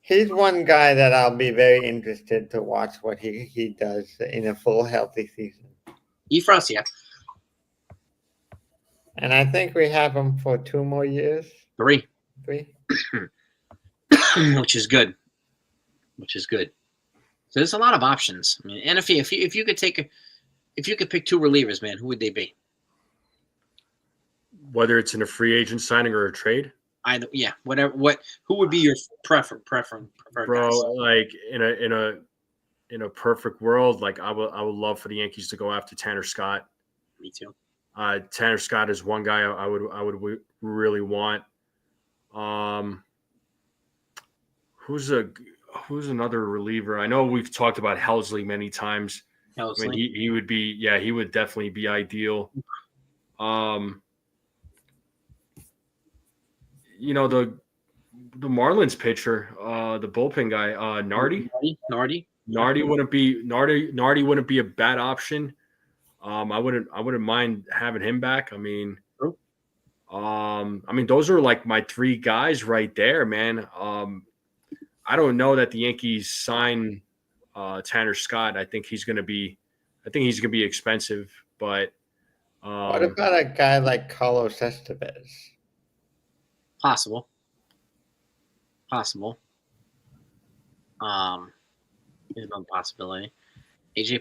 He's one guy that I'll be very interested to watch what he does in a full healthy season. Frost, yeah. And I think we have him for 2 more years. 3. 3. Which is good. So there's a lot of options. I mean, NFE, if you could pick 2 relievers, man, who would they be? Whether it's in a free agent signing or a trade? Who would be your preferred bro guys? Like in a perfect world, like I would love for the Yankees to go after Tanner Scott. Me too. Tanner Scott is one guy I would really want. Who's another reliever? I know we've talked about Helsley many times. Helsley. I mean, he would be, he would definitely be ideal. The Marlins pitcher, the bullpen guy, Nardi. Nardi wouldn't be a bad option. I wouldn't mind having him back. I mean, those are like my 3 guys right there, man. I don't know that the Yankees sign Tanner Scott. I think he's going to be expensive, but what about a guy like Carlos Estevez? Possible. There's no possibility.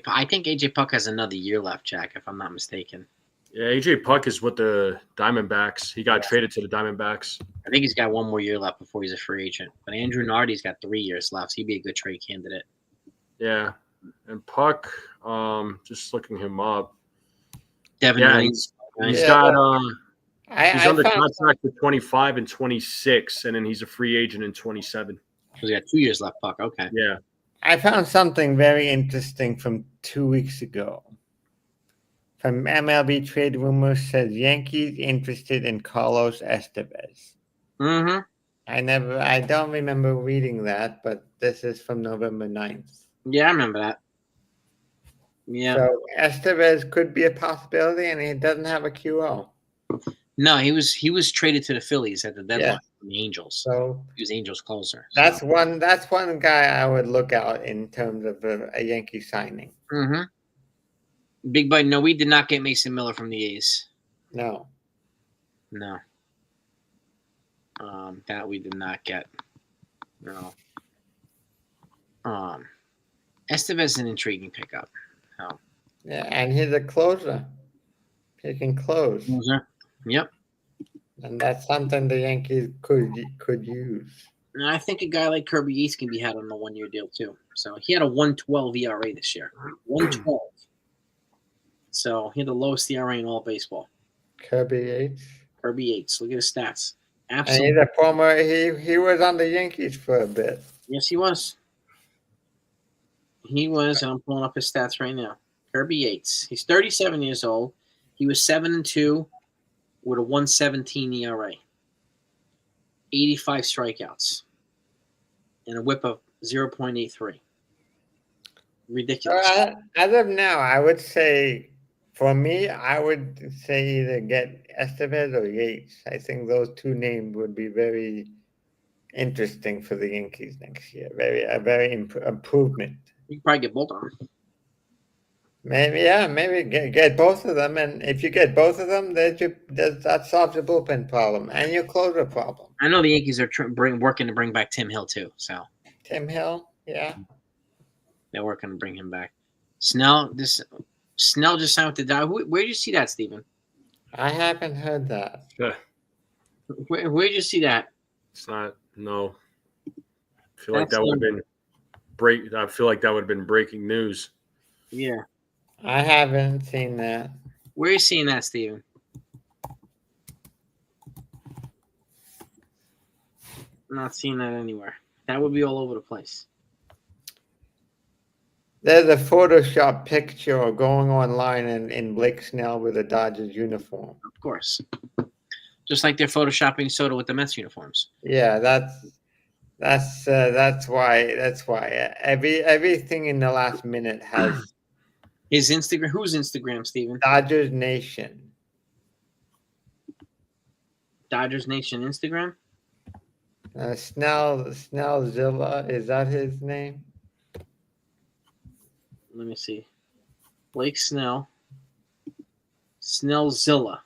I think AJ Puck has another year left, Jack, if I'm not mistaken. Yeah, AJ Puck is with the Diamondbacks. He got traded to the Diamondbacks. I think he's got 1 more year left before he's a free agent. But Andrew Nardi's got 3 years left. So he'd be a good trade candidate. Yeah, and Puck, just looking him up. Devin Williams. He's under contract for 25 and 26, and then he's a free agent in 27. He's got 2 years left, Puck. Okay. Yeah. I found something very interesting from 2 weeks ago. From MLB Trade Rumors says Yankees interested in Carlos Estevez. Mm-hmm. I don't remember reading that, but this is from November 9th. Yeah, I remember that. Yeah. So Estevez could be a possibility, and he doesn't have a QO. No, he was traded to the Phillies at the deadline Yeah. from the Angels. So He was Angels closer. that's one guy I would look out in terms of a Yankee signing. Mm-hmm. Big Bud. No, we did not get Mason Miller from the A's. No. No. That we did not get. No. Estevez is an intriguing pickup. Oh. Yeah, and he's a closer. He can close, Yep. and that's something the Yankees could use. And I think a guy like Kirby Yates can be had on a 1-year deal too. So he had a 1.12 ERA this year. 1.12. So he had the lowest ERA in all baseball. Kirby Yates. Kirby Yates. Look at his stats. And Absolutely. he's a former. He was on the Yankees for a bit. Yes, he was. He was, and I'm pulling up his stats right now. Kirby Yates. He's 37 years old. He was 7-2 with a 1.17 ERA. 85 strikeouts. And a whip of 0.83. Ridiculous. So as of now, I would say, for me, I would say either get Estevez or Yates. I think those two names would be very interesting for the Yankees next year. Very improvement. You can probably get both of them. Maybe get both of them, and if you get both of them, that solves the bullpen problem and your closer problem. I know the Yankees are working to bring back Tim Hill too. So Tim Hill, yeah. they're working to bring him back. Snell just signed with the Dodgers. Where did you see that, Steven? I haven't heard that. Yeah, Where did you see that? it's not. No, I feel like That's that would have been I feel like that would have been breaking news. Yeah. I haven't seen that. Where are you seeing that, Steven? I'm not seeing that anywhere. That would be all over the place. There's a Photoshop picture going online in Blake Snell with a Dodgers uniform. Of course. Just like they're photoshopping Soto with the Mets uniforms. Yeah, that's why everything in the last minute has His Instagram. Whose Instagram, Steven? Dodgers Nation. Dodgers Nation Instagram? Snellzilla, is that his name? Let me see. Blake Snell. Snellzilla.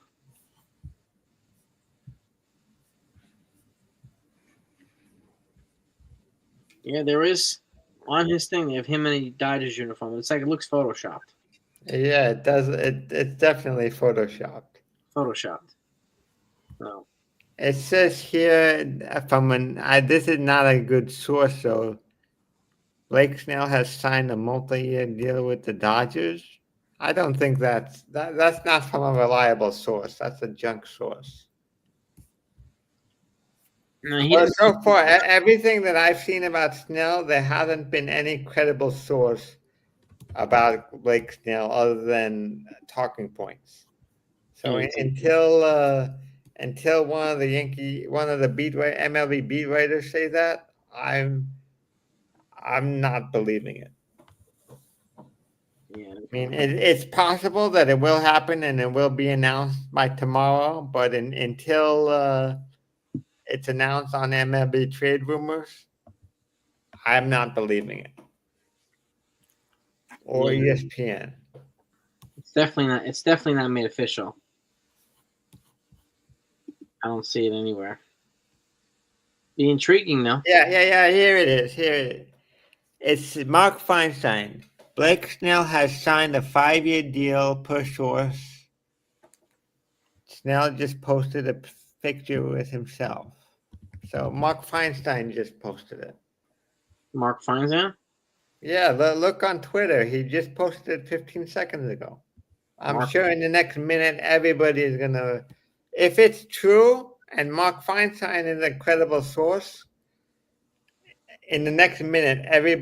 Yeah, there is. On his thing, they have him in a Dodgers uniform. It's like it looks photoshopped. Yeah, it does. It's definitely photoshopped. Photoshopped. No. It says here this is not a good source, so Blake Snell has signed a multi-year deal with the Dodgers. I don't think that's not from a reliable source. That's a junk source. No, he Well, didn't. so far, everything that I've seen about Snell, there hasn't been any credible source about Blake Snell other than talking points. So Yeah, until one of the MLB beat writers say that, I'm not believing it. Yeah. I mean, it's possible that it will happen and it will be announced by tomorrow, but until it's announced on MLB Trade Rumors, I'm not believing it. Or Yeah. ESPN. It's definitely not made official. I don't see it anywhere. Be intriguing though. Yeah. Here it is. It's Mark Feinstein. Blake Snell has signed a 5-year deal per source. Snell just posted a picture with himself. So Mark Feinstein just posted it. Mark Feinstein? Yeah, look on Twitter. He just posted it 15 seconds ago. I'm Mark. sure in the next minute, everybody is going to, if it's true and Mark Feinstein is a credible source, in the next minute, every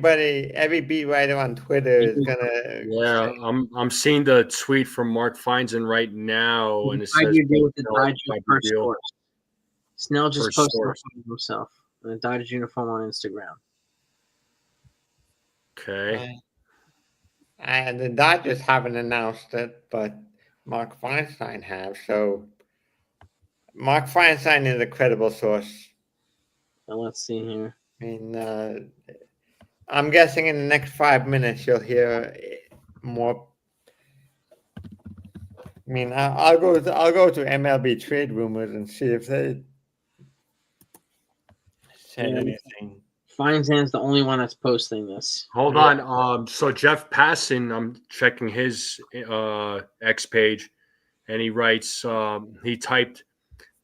beat writer on Twitter is going to. Yeah, I'm seeing the tweet from Mark Feinstein right now, and it says Five-year deal with the Snell, Dodgers five-year per deal. source. Snell just Per posted a source. photo of himself in a Dodgers uniform on Instagram. Okay. And the Dodgers haven't announced it, but Mark Feinstein have. So Mark Feinstein is a credible source. Now, let's see here. I mean, I'm guessing in the next 5 minutes you'll hear more. I mean, I'll go to MLB trade rumors and see if they said Yeah. anything. Feinstein's the only one that's posting this. Hold on. So Jeff Passan, I'm checking his X page, and he writes, he typed,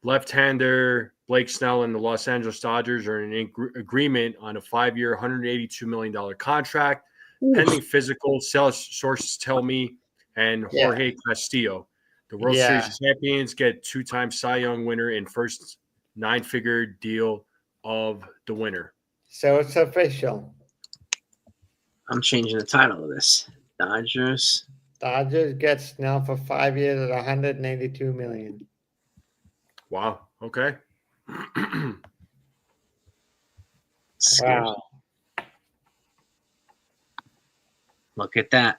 left-hander Blake Snell and the Los Angeles Dodgers are in agreement on a 5-year, $182 million contract, pending physical, sales sources tell me, and Jorge Castillo. The World Series champions get 2-time Cy Young winner and first 9-figure deal of the winner. So it's official. I'm changing the title of this. Dodgers get Snell for 5 years at $182 million. Wow. Okay. Wow. Look at that.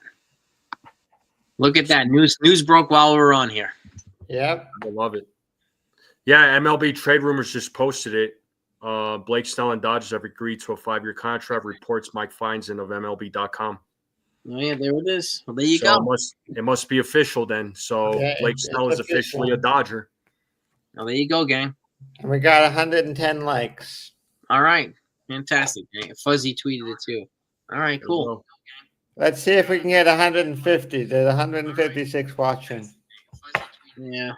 Look at that. News broke while we were on here. Yep. I love it. Yeah, MLB Trade Rumors just posted it. Blake Snell and Dodgers have agreed to a 5-year contract, reports Mike Feinstein of MLB.com. Oh, yeah, there it is. Well, there you So go. it must be official then. So Blake Snell is officially a Dodger. Well, there you go, gang. And we got 110 likes. All right. Fantastic, gang. Fuzzy tweeted it too. All right, cool. Let's see if we can get 150. There's 156 watching. Yeah.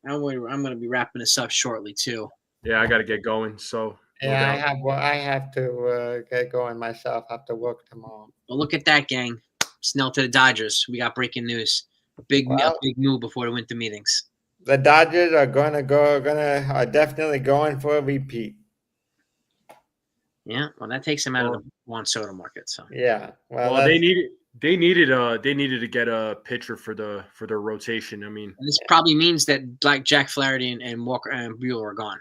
I'm going to be wrapping this up shortly too. Yeah, I got to get going. So yeah, I have to get going myself. I have to work tomorrow. Well, look at that, gang. Snell to the Dodgers. We got breaking news. A big move before the winter meetings. The Dodgers are are definitely going for a repeat. Yeah, well, that takes them out of the Juan Soto market. So yeah, well they needed to get a pitcher for their rotation. I mean, this probably means that like Jack Flaherty and Walker and Bueller are gone.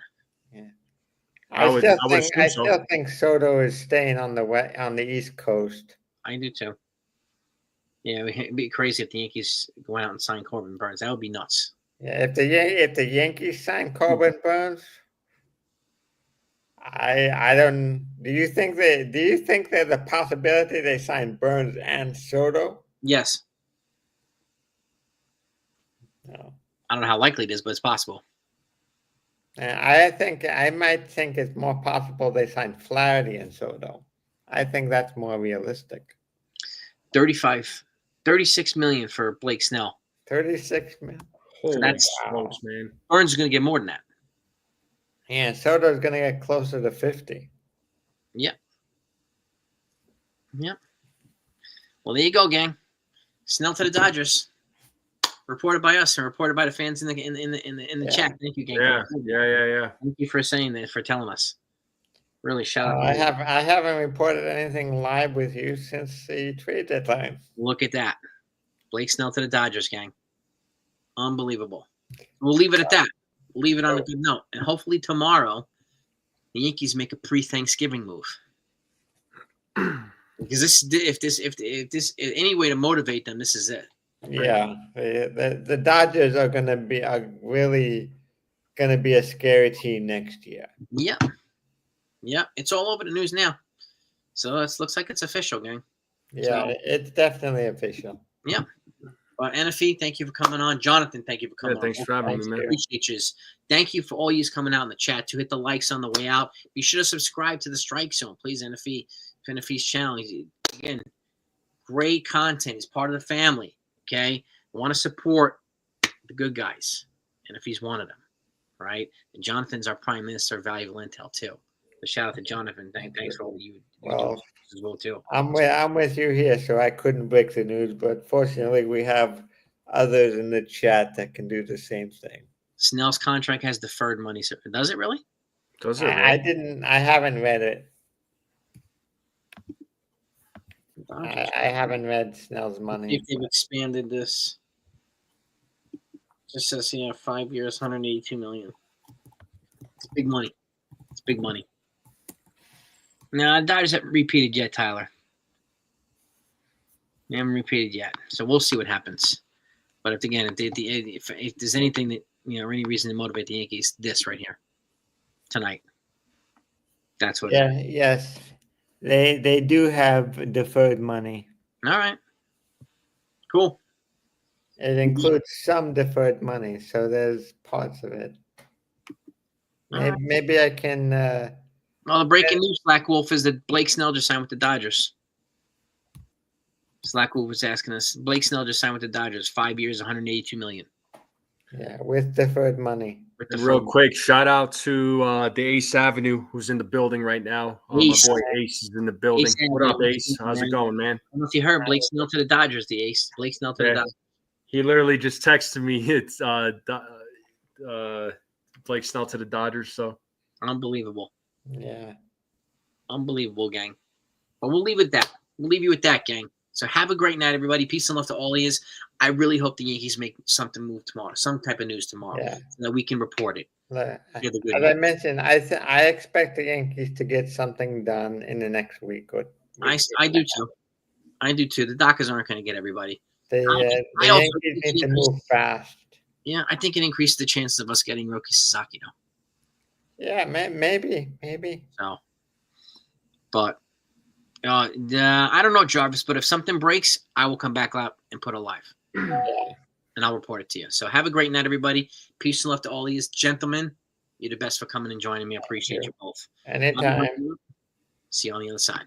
Yeah, I still think Soto is staying on the East Coast. I do too. Yeah, it'd be crazy if the Yankees go out and sign Corbin Burns. That would be nuts. Yeah, if the Yankees sign Corbin Burns, I don't. Do you think there's a possibility they sign Burns and Soto? Yes. No. I don't know how likely it is, but it's possible. I might think it's more possible they sign Flaherty and Soto. I think that's more realistic. 36 million for Blake Snell. 36 million. So that's close, man. Burns is going to get more than that. Yeah, Soto's going to get closer to 50. Yep. Yep. Well, there you go, gang. Snell to the Dodgers. Reported by us and reported by the fans in the chat. Thank you, gang. Yeah. Thank you for saying that, for telling us. Really, shout out. I haven't reported anything live with you since the trade deadline. Look at that. Blake Snell to the Dodgers, gang. Unbelievable. We'll leave it at that. We'll leave it on a good note. And hopefully tomorrow, the Yankees make a pre-Thanksgiving move. Because if this any way to motivate them, this is it. Yeah, the Dodgers are really going to be a scary team next year. Yeah. Yeah, it's all over the news now. So it looks like it's official, gang. Yeah, so, it's definitely official. Yeah. NFE, thank you for coming on. Jonathan, thank you for coming on. Thanks for having me, man. Appreciate you. Thank you for all you coming out in the chat to hit the likes on the way out. Be sure to subscribe to the Strike Zone, please. NFE's channel. Again, great content. He's part of the family. Okay, I want to support the good guys, and if he's one of them, right? And Jonathan's our Prime Minister of Valuable Intel too. So shout out to Jonathan. Thanks for all you do as well too. I'm with you here, so I couldn't break the news, but fortunately we have others in the chat that can do the same thing. Snell's contract has deferred money. So does it really? Does it? I haven't read it. I haven't read Snell's money. If they've expanded this, just says 5 years, 182 million. It's big money. It's big money. No, Dodgers haven't repeated yet, Tyler. They haven't repeated yet, so we'll see what happens. But if there's anything that or any reason to motivate the Yankees, this right here tonight. That's what. Yeah, yes. They do have deferred money. All right. Cool. It includes some deferred money, so there's parts of it. Maybe I can. Well, the breaking news, Slack Wolf, is that Blake Snell just signed with the Dodgers. Slack Wolf was asking us. Blake Snell just signed with the Dodgers, 5 years, $182 million. Yeah, with deferred money. With the And real fund. quick, shout out to the Ace Avenue, who's in the building right now. Ace. My boy Ace is in the building. Ace What up, Avenue. Ace? How's it going, man? I don't know if you heard Blake Snell to the Dodgers, the Ace. Blake Snell to the Yeah. Dodgers. He literally just texted me. It's Blake Snell to the Dodgers. So Unbelievable. Yeah. Unbelievable, gang. But we'll leave it at that. We'll leave you with that, gang. So have a great night, everybody. Peace and love to all of you. I really hope the Yankees make something move tomorrow, some type of news tomorrow, Yeah. so that we can report it. As Get the good I news. mentioned, I expect the Yankees to get something done in the next week or. I do too. I do too. The Dockers aren't going to get everybody. The I also Yankees think need to move fast. Yeah, I think it increased the chances of us getting Roki Sasaki, though. Yeah, maybe. So, but I don't know, Jarvis. But if something breaks, I will come back out and put it live, Yeah. and I'll report it to you. So have a great night, everybody. Peace and love to all of you, gentlemen. You're the best for coming and joining me. I appreciate you both. Anytime. See you on the other side.